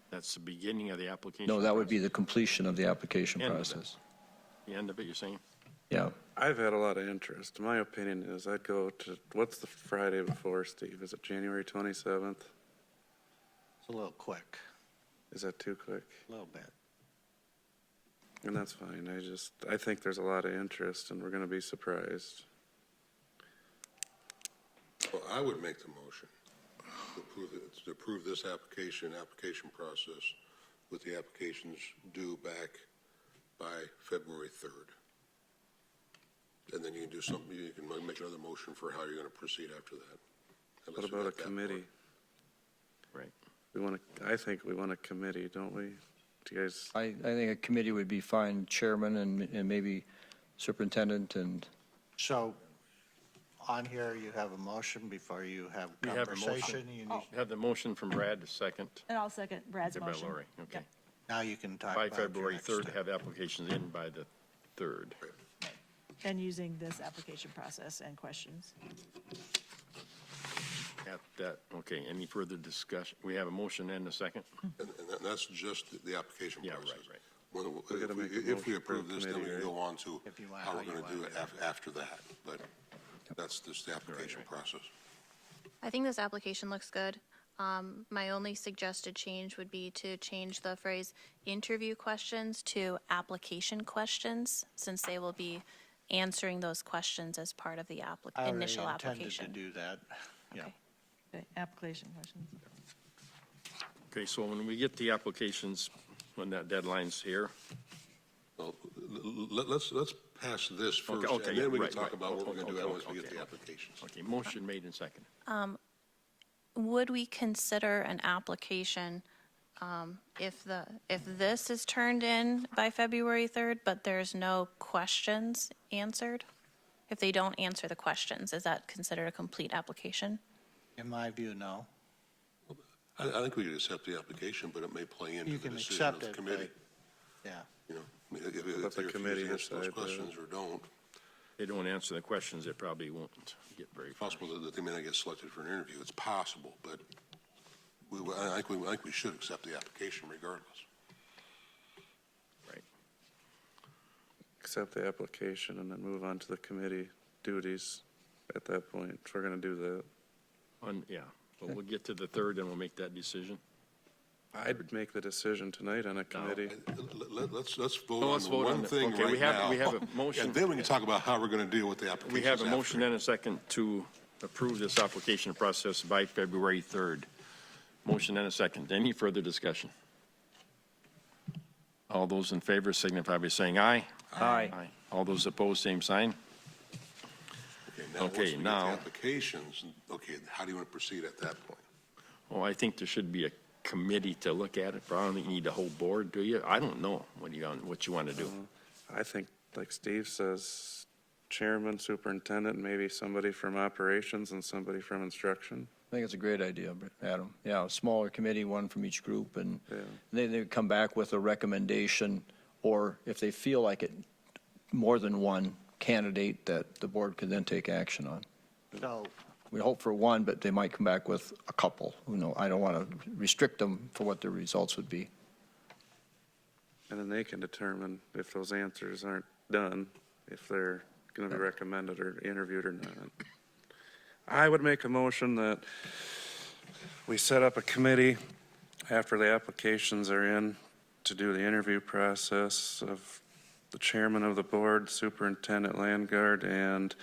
That's the beginning of the application? No, that would be process? the completion of the application End of it. process. The end of it, you're saying? Yeah. I've had a lot of interest. My opinion is I'd go to, what's the Friday before, Steve? Is it January 27th? it's a little quick, Is that too quick? a little bit. And that's fine. I think there's a lot of interest and we're going to be surprised. Well, I would make the motion to approve this application process with the applications due back by February 3rd. And then you can do something, you can make another motion for how you're going to proceed after that. What Unless we're about a at that committee? Right. I think we want a committee, don't we? Do you guys, I think a committee would be fine, chairman and maybe superintendent and, So on here, you have a motion before you have We have a motion. conversation. You need, Have the motion from Brad, the second. And I'll second Brad's By motion. Lori, okay. Yep. now you can talk By about your February next 3rd, step. have applications in by the 3rd. And using this application process and questions. At that, okay, any further discussion? We have a motion and a second? And that's just the application Yeah, process. right. When- We gotta make a If motion we for a approve this, then we committee, can go on to If you want- how how we're you going to do want it it. after that. But that's just the application process. I think this application looks good. My only suggested change would be to change the phrase interview questions to application questions, since they will be answering those questions as part of the I initial already intended application. to do that. Yeah. Okay. Okay, application questions. Okay, so when we get the applications, when that deadline's here, Well, let's pass this first, okay, and then we can right, talk right. about what we're going to do Okay, once we get okay. the applications. okay, motion made and seconded. Would we consider an application if this is turned in by February 3rd, but there's no questions answered? If they don't answer the questions, is that considered a complete application? In my view, no. I think we could accept the application, but it may play into You the can decision accept of the it, committee. Yeah. You know, I mean, if Let the they're committee refusing to answer those decide that. questions or don't, They don't answer the questions, it probably won't get very far. possible that they may not get selected for an interview. It's possible, but I think we should accept the application regardless. Right. accept the application and then move on to the committee duties at that point, if we're going to do that? Yeah, well, we'll get to the 3rd and we'll make that decision. I'd make the decision tonight on a committee. Let's vote Well, on let's the vote on one the- thing okay, right we have- now. we have a motion. And then we can talk about how we're going to deal with the applications We have a after. motion and a second to approve this application process by February 3rd. Motion and a second. Any further discussion? All those in favor signify by saying aye. Aye. All those opposed, same sign. Now, once Okay, we get the now- applications, okay, how do you want to proceed at that point? Well, I think there should be a committee to look at it. I don't think you need a whole board, do you? I don't know what you want to do. I think, like Steve says, chairman, superintendent, maybe somebody from operations and somebody from instruction. I think it's a great idea, Adam. Yeah, a smaller committee, one from each group, and Yeah. they come back with a recommendation, or if they feel like it, more than one candidate that the board could then take action on. So We hope for one, but they might come back with a couple. Who knows? I don't want to restrict them for what the results would be. And then they can determine if those answers aren't done, if they're going to be recommended or interviewed or not. I would make a motion that we set up a committee after the applications are in to do the interview process of the chairman of the board, Superintendent Landgard, and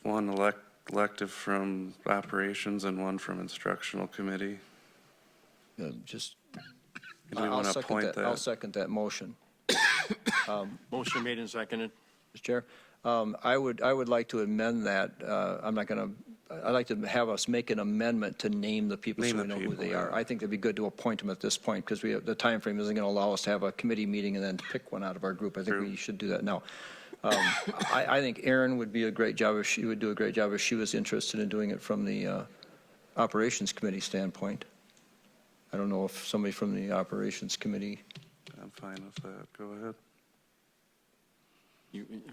one elective from operations and one from instructional committee. Just Do we I'll want to second appoint that. I'll that? second that motion. Motion made and seconded. Mr. Chair, I would like to amend that. I'd like to have us make an amendment to name the people so Name we the know who people, they yeah. are. I think it'd be good to appoint them at this point because the timeframe isn't going to allow us to have a committee meeting and then pick one out of our group. I think we should do that now. I think Erin would be a great job if she would do a great job if she was interested in doing it from the Operations Committee standpoint. I don't know if somebody from the Operations Committee. I'm fine with that. Go ahead.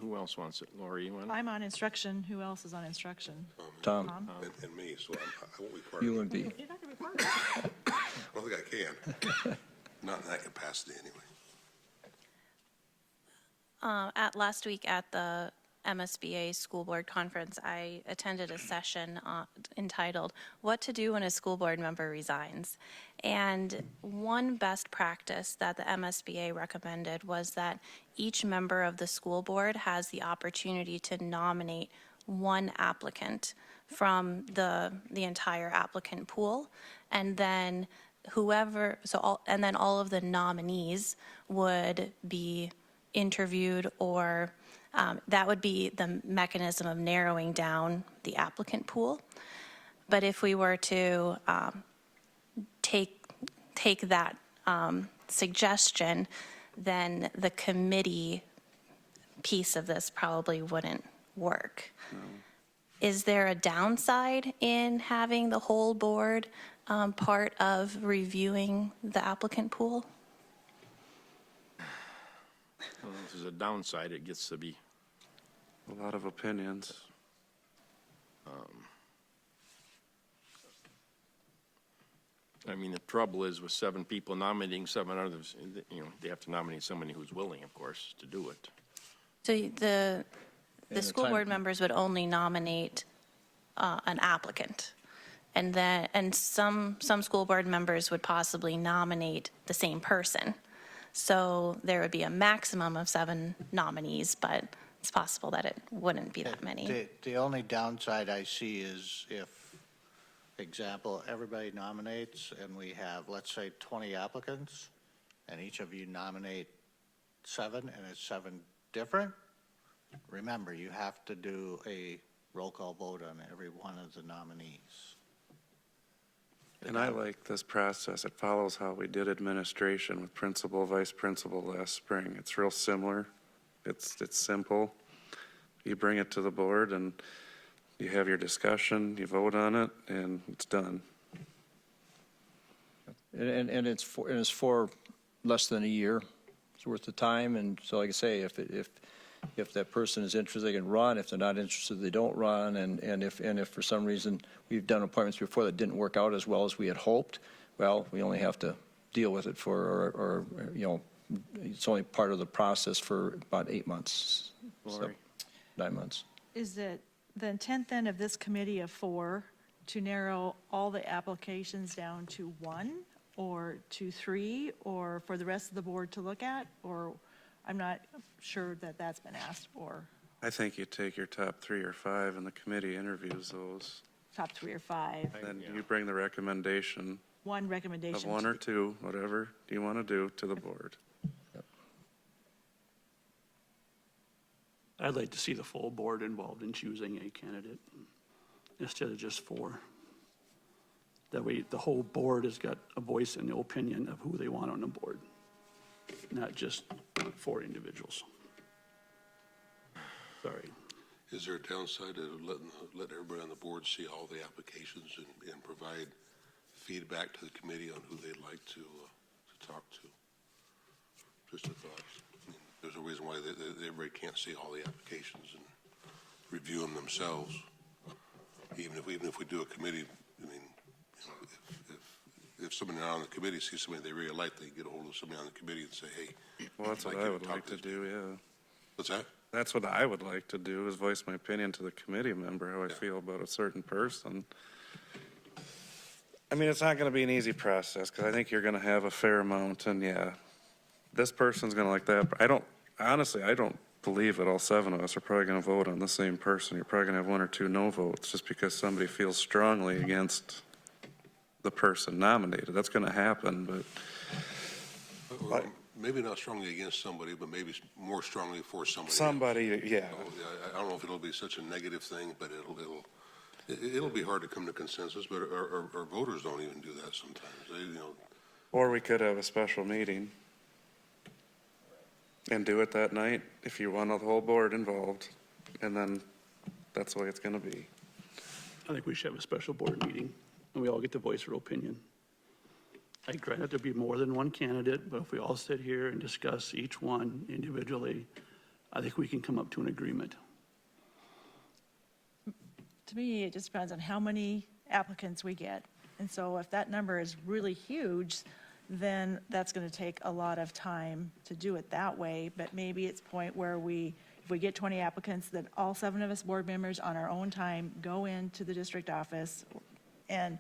Who else wants it? Lori, you want it? I'm on instruction. Who else is on instruction? Tom, Tom? And me, so I won't be part you of it. would be. You're not going to be part of it. I don't think I can. Not in that capacity, anyway. At last week at the MSBA School Board Conference, I attended a session entitled, What to Do When a School Board Member Resigns. And one best practice that the MSBA recommended was that each member of the school board has the opportunity to nominate one applicant from the entire applicant pool. And then all of the nominees would be interviewed, or that would be the mechanism of narrowing down the applicant pool. But if we were to take that suggestion, then the committee piece of this probably wouldn't work. Is there a downside in having the whole board part of reviewing the applicant pool? Well, if there's a downside, it gets to be, A lot of opinions. I mean, the trouble is with 7 people nominating 7 others, they have to nominate somebody who's willing, of course, to do it. So the the school time- board members would only nominate an applicant. And some school board members would possibly nominate the same person. So there would be a maximum of 7 nominees, but it's possible that it wouldn't be that many. The only downside I see is if, example, everybody nominates and we have, let's say, 20 applicants, and each of you nominate 7, and it's 7 different. Remember, you have to do a roll call vote on every one of the nominees. And I like this process. It follows how we did administration with principal, vice principal last spring. It's real similar. It's simple. You bring it to the board and you have your discussion, you vote on it, and it's done. And it's for less than a year worth of time, and so like I say, if that person is interested, they can run. If they're not interested, they don't run, and if for some reason we've done appointments before that didn't work out as well as we had hoped, well, we only have to deal with it or it's only part of the process for about 8 months. Lori? 9 months. Is it the intent then of this committee of 4 to narrow all the applications down to 1 or to 3, or for the rest of the board to look at? Or I'm not sure that that's been asked, or I think you take your top 3 or 5 and the committee interviews those. top 3 or 5. Then you bring the recommendation One of recommendation. 1 or 2, whatever you want to do, to the board. I'd like to see the full board involved in choosing a candidate instead of just 4. That way, the whole board has got a voice in the opinion of who they want on the board, not just 4 individuals. Sorry. Is there a downside to let everybody on the board see all the applications and provide feedback to the committee on who they'd like to talk to? Just a thought. I mean, there's a reason why everybody can't see all the applications and review them themselves. Even if we do a committee, I mean, if somebody on the committee sees somebody they really like, they get a hold of somebody on the committee and say, hey. Well, that's what I'd I you would talk like to this do, yeah. What's that? That's what I would like to do, is voice my opinion to the committee member, how I Yeah. feel about a certain person. I mean, it's not going to be an easy process, because I think you're going to have a fair amount, and yeah, this person's going to like that. But honestly, I don't believe that all 7 of us are probably going to vote on the same person. You're probably going to have 1 or 2 no votes, just because somebody feels strongly against the person nominated. That's going to happen, but But- maybe not strongly against somebody, but maybe more strongly for somebody else. Somebody, yeah. I don't know if it'll be such a negative thing, but it'll be hard to come to consensus, but our voters don't even do that sometimes. They. Or we could have a special meeting and do it that night if you want the whole board involved, and then that's the way it's gonna be. I think we should have a special board meeting, and we all get to voice our opinion. I grant it to be more than one candidate, but if we all sit here and discuss each one individually, I think we can come up to an agreement. To me, it just depends on how many applicants we get. And so if that number is really huge, then that's going to take a lot of time to do it that way. But maybe it's a point where if we get 20 applicants, that all 7 of us board members on our own time go into the district office and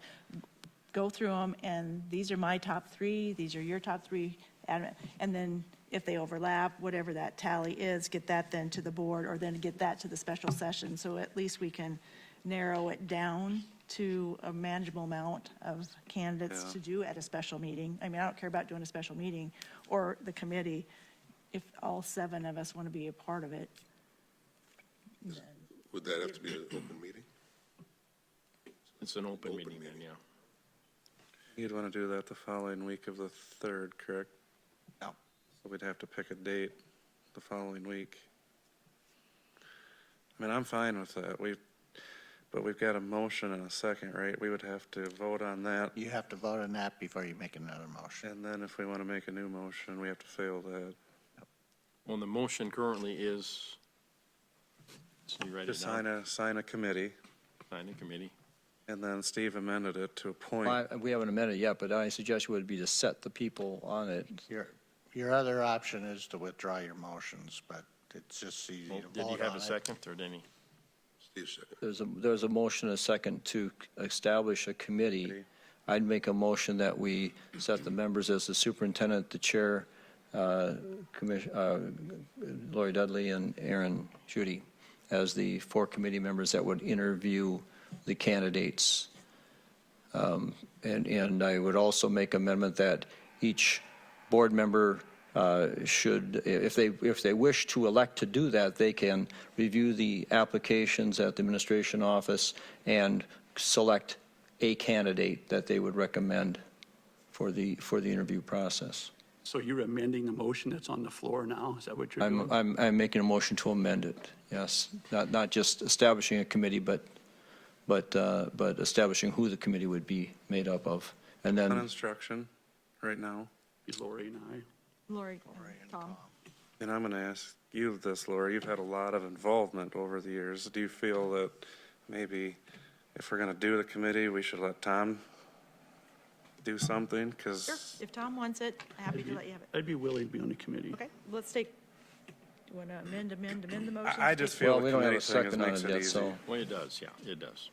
go through them, and these are my top 3, these are your top 3, and then if they overlap, whatever that tally is, get that then to the board, or then get that to the special session, so at least we can narrow it down to a manageable amount of candidates Yeah. to do at a special meeting. I mean, I don't care about doing a special meeting or the committee, if all 7 of us want to be a part of it. Would that have to be an open meeting? It's an open meeting then, yeah. You'd want to do that the following week of the 3rd, correct? No. So we'd have to pick a date the following week. I mean, I'm fine with that. But we've got a motion and a second, right? We would have to vote on that. You have to vote on that before you make another motion. And then if we want to make a new motion, we have to fail that. Well, the motion currently is, so you write To it down. sign a committee, Sign a committee. and then Steve amended it to appoint. We haven't amended it yet, but my suggestion would be to set the people on it. Your other option is to withdraw your motions, but it's just easy to Well, vote did on you it. have a second, or did any? Steve second. There's a motion, and a second, to establish a committee. I'd make a motion that we set the members as the superintendent, the chair, Lori Dudley, and Aaron Judy as the 4 committee members that would interview the candidates. And I would also make amendment that each board member should, if they wish to elect to do that, they can review the applications at the administration office and select a candidate that they would recommend for the interview process. So you're amending the motion that's on the floor now? Is that what you're doing? I'm making a motion to amend it, yes. Not just establishing a committee, but establishing who the committee would be made up of. And On then, instruction right now. Lori and I. Lori, Tom. And I'm going to ask you this, Laura. You've had a lot of involvement over the years. Do you feel that maybe if we're going to do the committee, we should let Tom do something? Sure, Because if Tom wants it, happy to let you have it. I'd be willing to be on the committee. Okay, let's take, do you want to amend the motion? I just feel well, the we don't have committee a thing is second on makes it it yet, easy. so. Well, it does, yeah, it does.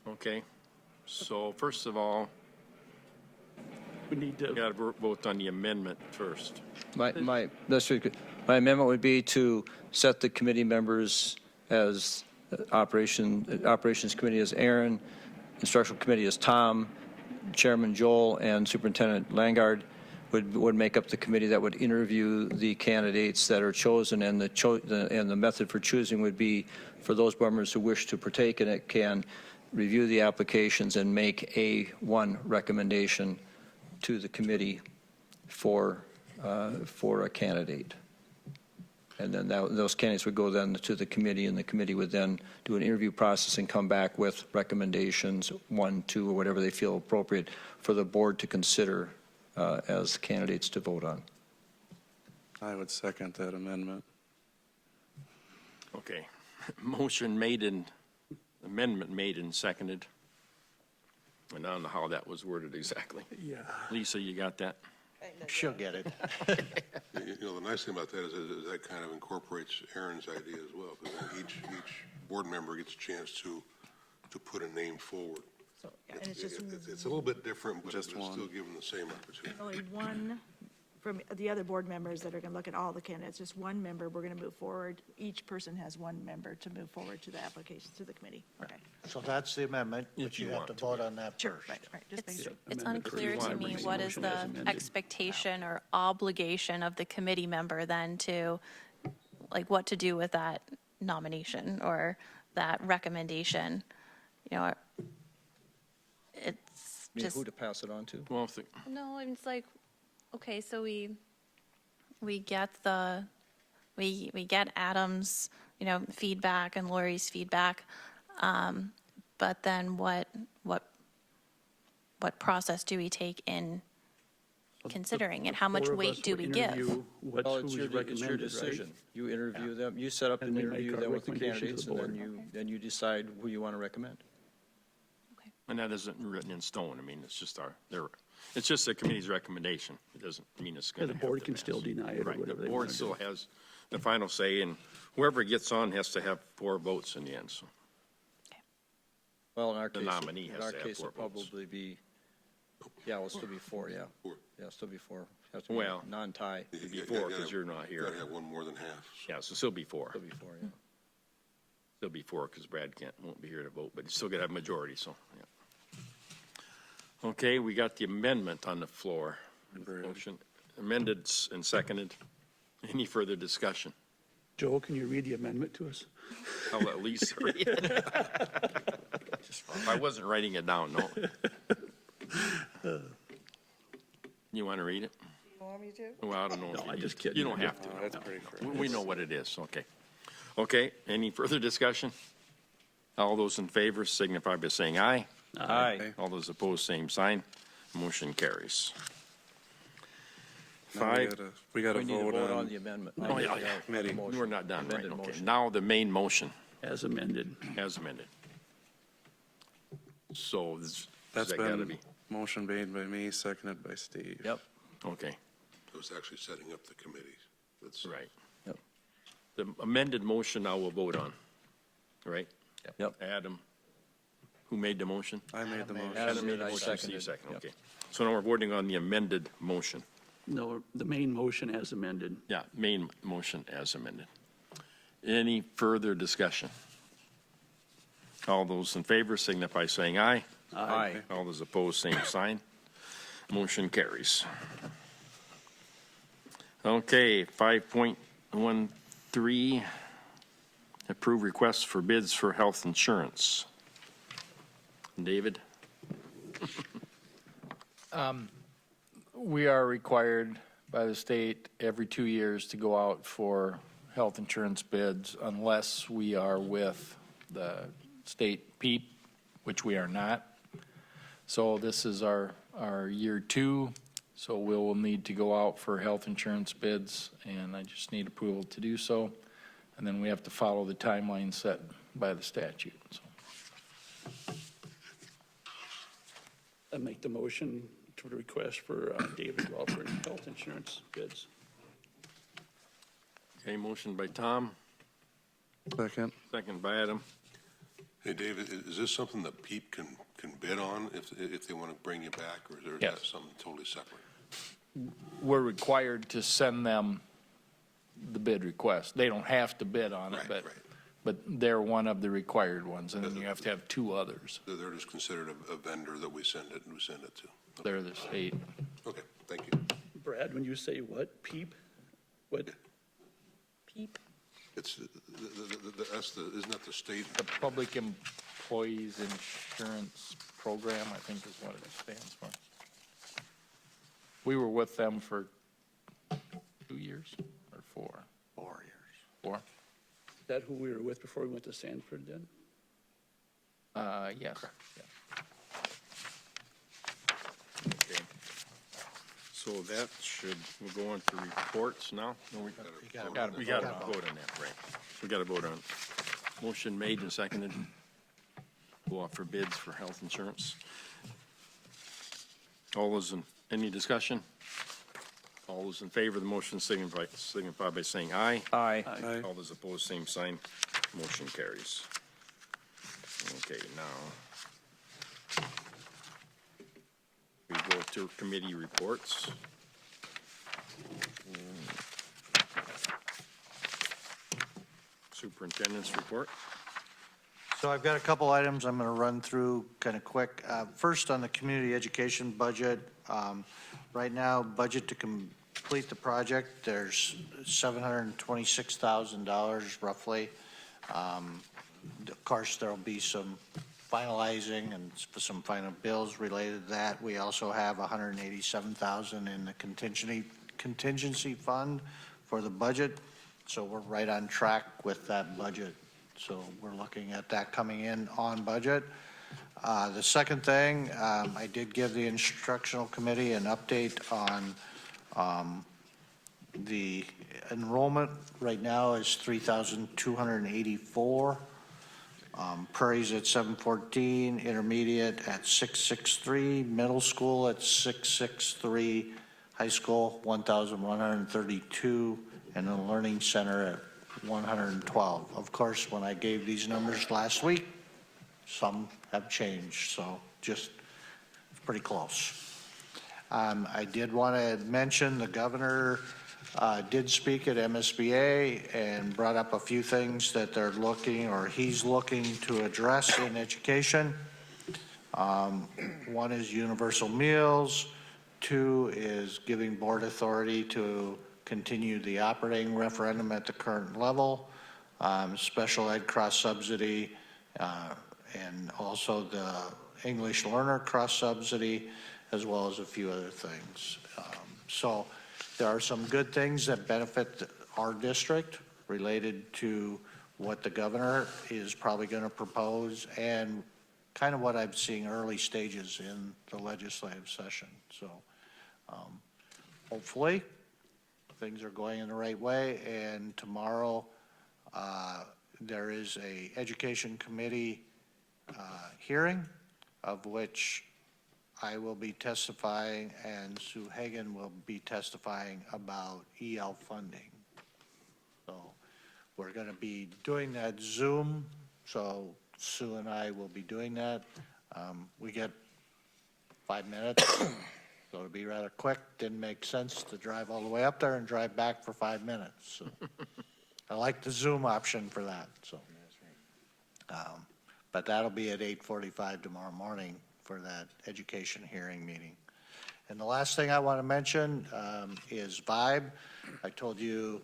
Okay, so first of all, We need we to, got to vote on the amendment first. My amendment would be to set the committee members as Operations Committee as Aaron, Instructional Committee as Tom, Chairman Joel, and Superintendent Langard would make up the committee that would interview the candidates that are chosen, and the method for choosing would be for those board members who wish to partake in it can review the applications and make one recommendation to the committee for a candidate. And then those candidates would go then to the committee, and the committee would then do an interview process and come back with recommendations, 1, 2, or whatever they feel appropriate for the board to consider as candidates to vote on. I would second that amendment. Okay, motion made and, amendment made and seconded. And I don't know how that was worded exactly. yeah. Lisa, you got that? She'll get it. The nice thing about that is that kind of incorporates Aaron's idea as well, because then each board member gets a chance to put a name forward. So, yeah, and it's just It's a little bit different, but it's Just still one. given the same opportunity. only one from the other board members that are going to look at all the candidates, just one member, we're going to move forward. Each person has one member to move forward to the application, to the committee. Okay. So that's the amendment, If but you you have want to to, vote on that Sure, first. right, just making It's, sure. it's Amendment, or unclear you to want me to what make is the motion as the amended? expectation or obligation of the committee member then to, like, what to do with that nomination or that recommendation, you know, it's I mean, just. who to pass it on to? Well, if the, No, it's like, okay, so we get we get Adam's, feedback and Lori's feedback, but then what process do we take in considering it? How much Four of weight us do will we give? interview Well, who it's is your, it's your recommended, right? decision. You interview them, you set up And an we make interview our then with the recommendation to candidates, the and then board. then you decide who you want to recommend. and that isn't written in stone. I mean, it's just it's just the committee's recommendation. It doesn't mean it's Yeah, going to the have board to can pass. still deny it or Right, whatever the they want board to still do. has the final say, and whoever gets on has to have 4 votes in the end, so. Well, in our The case, nominee in has our to have case, 4 it'll votes. probably be, yeah, it'll still be 4, yeah. 4. Yeah, still be 4. Has to be Well- non-tie. It'd be 4 because you're not here. Gotta have one more than half. Yeah, so still be 4. Still be 4, yeah. Still be 4 because Brad won't be here to vote, but you still got to have majority, so, yeah. Okay, we got the amendment on the floor. Motion amended and seconded. Any further discussion? Joe, can you read the amendment to us? I'll let Lisa read it. I wasn't writing it down, no. You want to read it? You want me to? Well, I don't know. if No, you I'm need just to. kidding. You don't have to. That's pretty fair. We know what it is, okay. Okay, any further discussion? All those in favor signify by saying aye. Aye. All those opposed, same sign. Motion carries. Now we gotta We need to vote vote on on, the amendment. Oh, yeah, yeah. Committee. We're not done, right? Amended Okay, motion. now the main motion As amended. as amended. So does that's that gotta been be, motion made by me, seconded by Steve. Yep, okay, So it's actually setting up the committees. That's right. Yep. The amended motion now we'll vote on, right? yep. Adam, who made the motion? I made the motion. Adam made, I Motion, seconded. Steve seconded, Yep. okay. So now we're voting on the amended motion. No, the main motion as amended. Yeah, main motion as amended. Any further discussion? All those in favor signify by saying aye. Aye. All those opposed, same sign. Motion carries. Okay, 5.13, approve requests for bids for health insurance. David? We are required by the state every 2 years to go out for health insurance bids unless we are with the state PEEP, which we are not. So this is our year 2, so we will need to go out for health insurance bids, and I just need approval to do so. And then we have to follow the timeline set by the statute, so. I make the motion to the request for David to go out for health insurance bids. Okay, motion by Tom, Second. second by Adam. Hey, David, is this something that PEEP can bid on if they want to bring you back, or is that Yes. something totally separate? We're required to send them the bid request. They don't have to bid on it, Right, but, right. but they're one of the required ones, and then you have to have 2 others. They're just considered a vendor that we send it to? They're the state. Okay, thank you. Brad, when you say what, PEEP? What? Peep. It's, isn't that the state? The Public Employees Insurance Program, I think is what it stands for. We were with them for 2 years or 4? 4 years. 4? Is that who we were with before we went to Sanford then? Yes. Yeah. Okay. So that we'll go on to reports now? No, we gotta We got to vote on that, right. We got to vote on it. Motion made and seconded. Go out for bids for health insurance. All those any discussion? All those in favor of the motion signify by saying aye. Aye. Aye. All those opposed, same sign. Motion carries. Okay, now we go to committee reports. Superintendent's report. So I've got a couple items I'm going to run through kind of quick. First, on the community education budget, right now, budget to complete the project, there's $726,000 roughly. Of course, there'll be some finalizing and some final bills related to that. We also have $187,000 in the contingency fund for the budget. So we're right on track with that budget. So we're looking at that coming in on budget. The second thing, I did give the instructional committee an update on the enrollment. Right now is 3,284. Prairie's at 714, intermediate at 663, middle school at 663, high school 1,132, and the learning center at 112. Of course, when I gave these numbers last week, some have changed, so just pretty close. I did want to mention the governor did speak at MSBA and brought up a few things that they're looking, or he's looking to address in education. One is universal meals. Two is giving board authority to continue the operating referendum at the current level, special ed cross subsidy, and also the English learner cross subsidy, as well as a few other things. So there are some good things that benefit our district related to what the governor is probably going to propose and kind of what I'm seeing early stages in the legislative session. So hopefully things are going in the right way, and tomorrow there is a education committee hearing, of which I will be testifying and Sue Hagan will be testifying about EL funding. So we're going to be doing that Zoom, so Sue and I will be doing that. We get 5 minutes, so it'll be rather quick. Didn't make sense to drive all the way up there and drive back for 5 minutes. So I like the Zoom option for that. So, but that'll be at 8:45 tomorrow morning for that education hearing meeting. And the last thing I want to mention is VIBE. I told you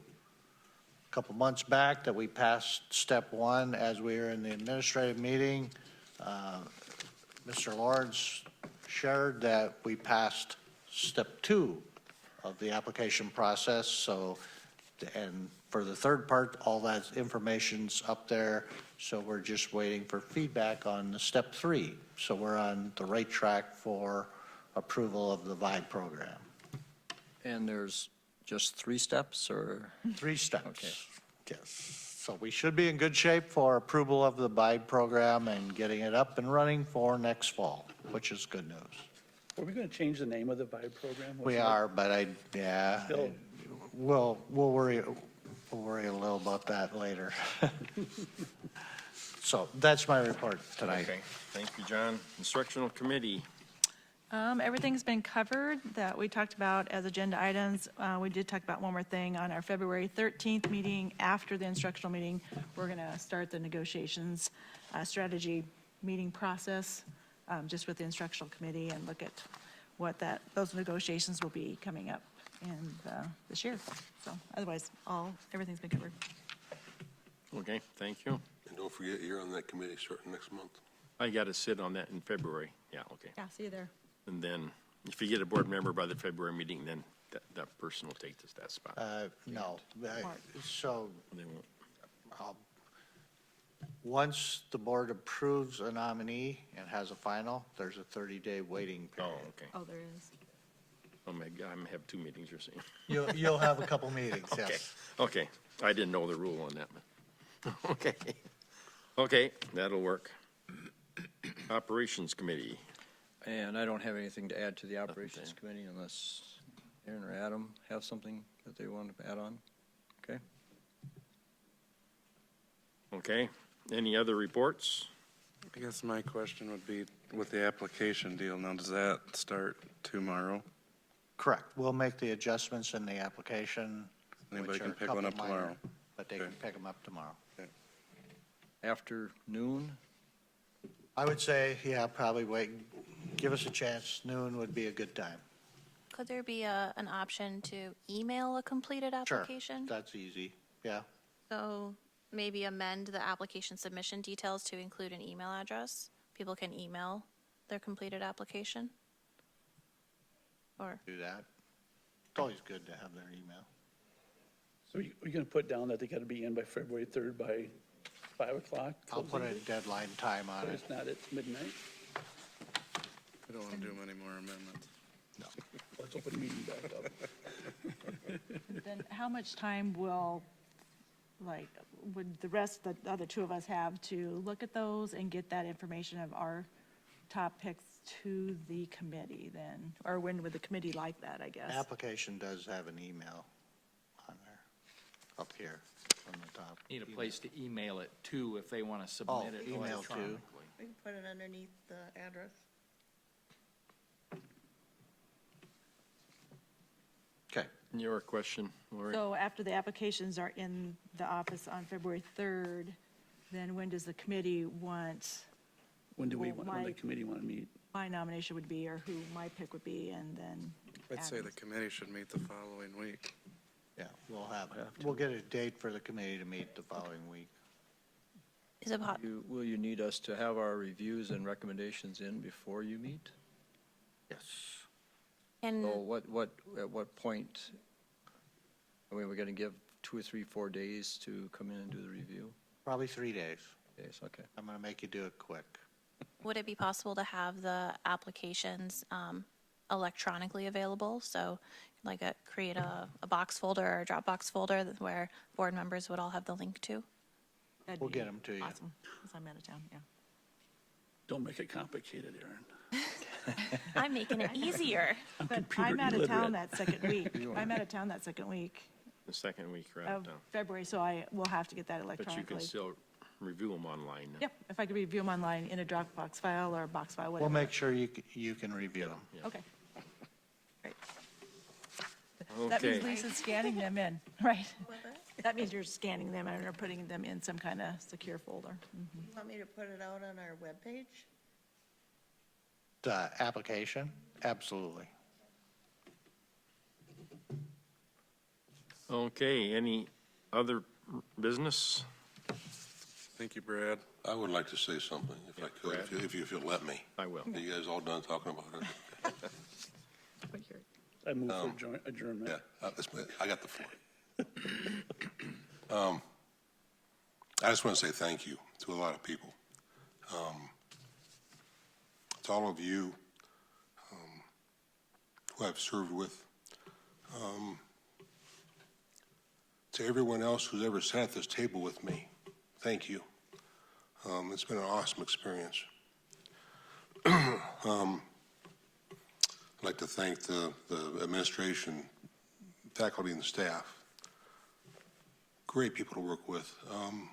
a couple months back that we passed step 1 as we were in the administrative meeting. Mr. Lawrence shared that we passed step 2 of the application process. So, and for the third part, all that information's up there. So we're just waiting for feedback on the step 3. So we're on the right track for approval of the VIBE program. And there's just 3 steps, or? 3 steps. Okay. Yes. So we should be in good shape for approval of the VIBE program and getting it up and running for next fall, which is good news. Are we going to change the name of the VIBE program? We are, but Still. we'll worry a little about that later. So that's my report tonight. Okay, thank you, John. Instructional committee. Everything's been covered that we talked about as agenda items. We did talk about one more thing on our February 13th meeting. After the instructional meeting, we're going to start the negotiations strategy meeting process just with the instructional committee and look at what those negotiations will be coming up in this year. So otherwise, everything's been covered. Okay, thank you. And don't forget, you're on that committee starting next month. I got to sit on that in February. Yeah, okay. Yeah, see you there. And then if you get a board member by the February meeting, then that person will take that spot. No, so They won't. once the board approves a nominee and has a final, there's a 30-day waiting Oh, period. okay. Oh, there is. Oh, my God, I'm gonna have 2 meetings, you're saying. You'll have a couple meetings, Okay, yes. okay. I didn't know the rule on that, but, okay. Okay, that'll work. Operations Committee. And I don't have anything to add to the Operations Committee unless Aaron or Adam have something that they want to add on. Okay? Okay, any other reports? I guess my question would be with the application deal, now does that start tomorrow? Correct. We'll make the adjustments in the application. Anybody which can are a pick one couple up tomorrow? minor, but they Okay. can pick them up tomorrow. Okay. afternoon? I would say, yeah, probably wait, give us a chance. Noon would be a good time. Could there be an option to email a completed Sure, application? that's easy, yeah. So maybe amend the application submission details to include an email address? People can email their completed application? Or, Do that. It's always good to have their email. So we're going to put down that they got to be in by February 3rd by 5 o'clock? I'll put a closing date? deadline time on So it. it's not at midnight? We don't want to do many more amendments. Let's open the meeting back up. Then how much time will, like, would the rest, the other two of us have to look at those and get that information of our top picks to the committee then? Or when would the committee like that, I guess? Application does have an email on there, up here on the top. Need a place to email it to if they want to Oh, submit it email to. electronically. We can put it underneath the address. Okay, Your question, Lori? So after the applications are in the office on February 3rd, then when does the committee want, When do Well, when the committee want to meet? my nomination would be, or who my pick would be, and then I'd say the Adam's. committee should meet the following week. yeah, we'll get a date for the committee to meet the following week. is it, Will you need us to have our reviews and recommendations in before you meet? Yes. So can, at what point, I mean, we're going to give 2 or 3, 4 days to come in and do the review? Probably 3 days. Days, okay. I'm going to make you do it quick. would it be possible to have the applications electronically available? So like create a box folder or a Dropbox folder where board members would all have the link to? That'd We'll be get 'em to you. Awesome, because I'm out of town, yeah. Don't make it complicated, Aaron. I'm making it easier. I'm But computer I'm out of town illiterate. that second week. I'm out of town that second week The second week, right? of February, so I will have to get that But you can electronically. still review them online now. Yep, if I could review them online in a Dropbox file or a box file, whatever. We'll make sure you can review them. Okay. Great. That Okay. means Lisa's scanning them in, right? That means you're scanning them and are putting them in some kind of secure folder. You want me to put it out on our webpage? The application, absolutely. Okay, any other business? Thank you, Brad. I would like to say something, if I could, Brad? if you'll let me. I will. Are you guys all done talking about it? I move for adjournment. Yeah, I got the floor. I just want to say thank you to a lot of people. To all of you who I've served with. To everyone else who's ever sat at this table with me, thank you. It's been an awesome experience. I'd like to thank the administration, faculty, and staff. Great people to work with.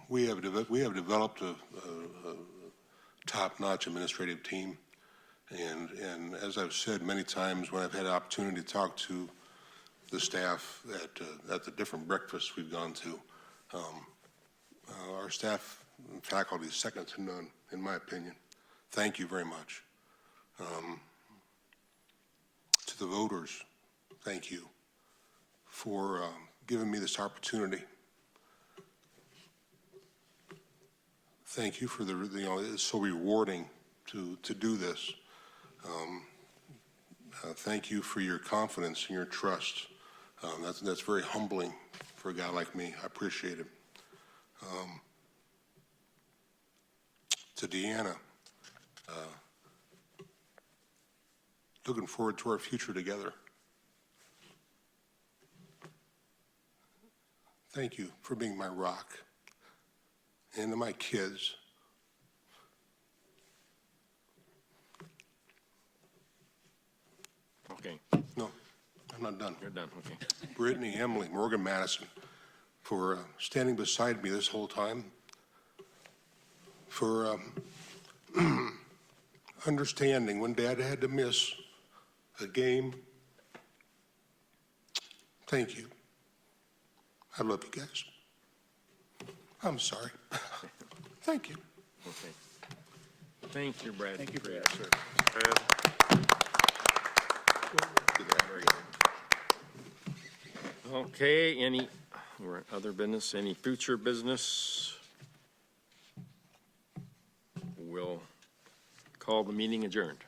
We have developed a top-notch administrative team, and as I've said many times when I've had the opportunity to talk to the staff at the different breakfasts we've gone to, our staff and faculty is second to none, in my opinion. Thank you very much. To the voters, thank you for giving me this opportunity. Thank you for it's so rewarding to do this. Thank you for your confidence and your trust. That's very humbling for a guy like me. I appreciate it. To Deanna, looking forward to our future together. Thank you for being my rock. And to my kids, Okay, no, I'm not done. you're done, okay. Brittany, Emily, Morgan, Madison, for standing beside me this whole time, for understanding when Dad had to miss a game. Thank you. I love you guys. I'm sorry. Thank you. Okay. Thank you, Brad. Thank you, for your Brad. service. Okay, any, we're at other business, any future business? We'll call the meeting adjourned.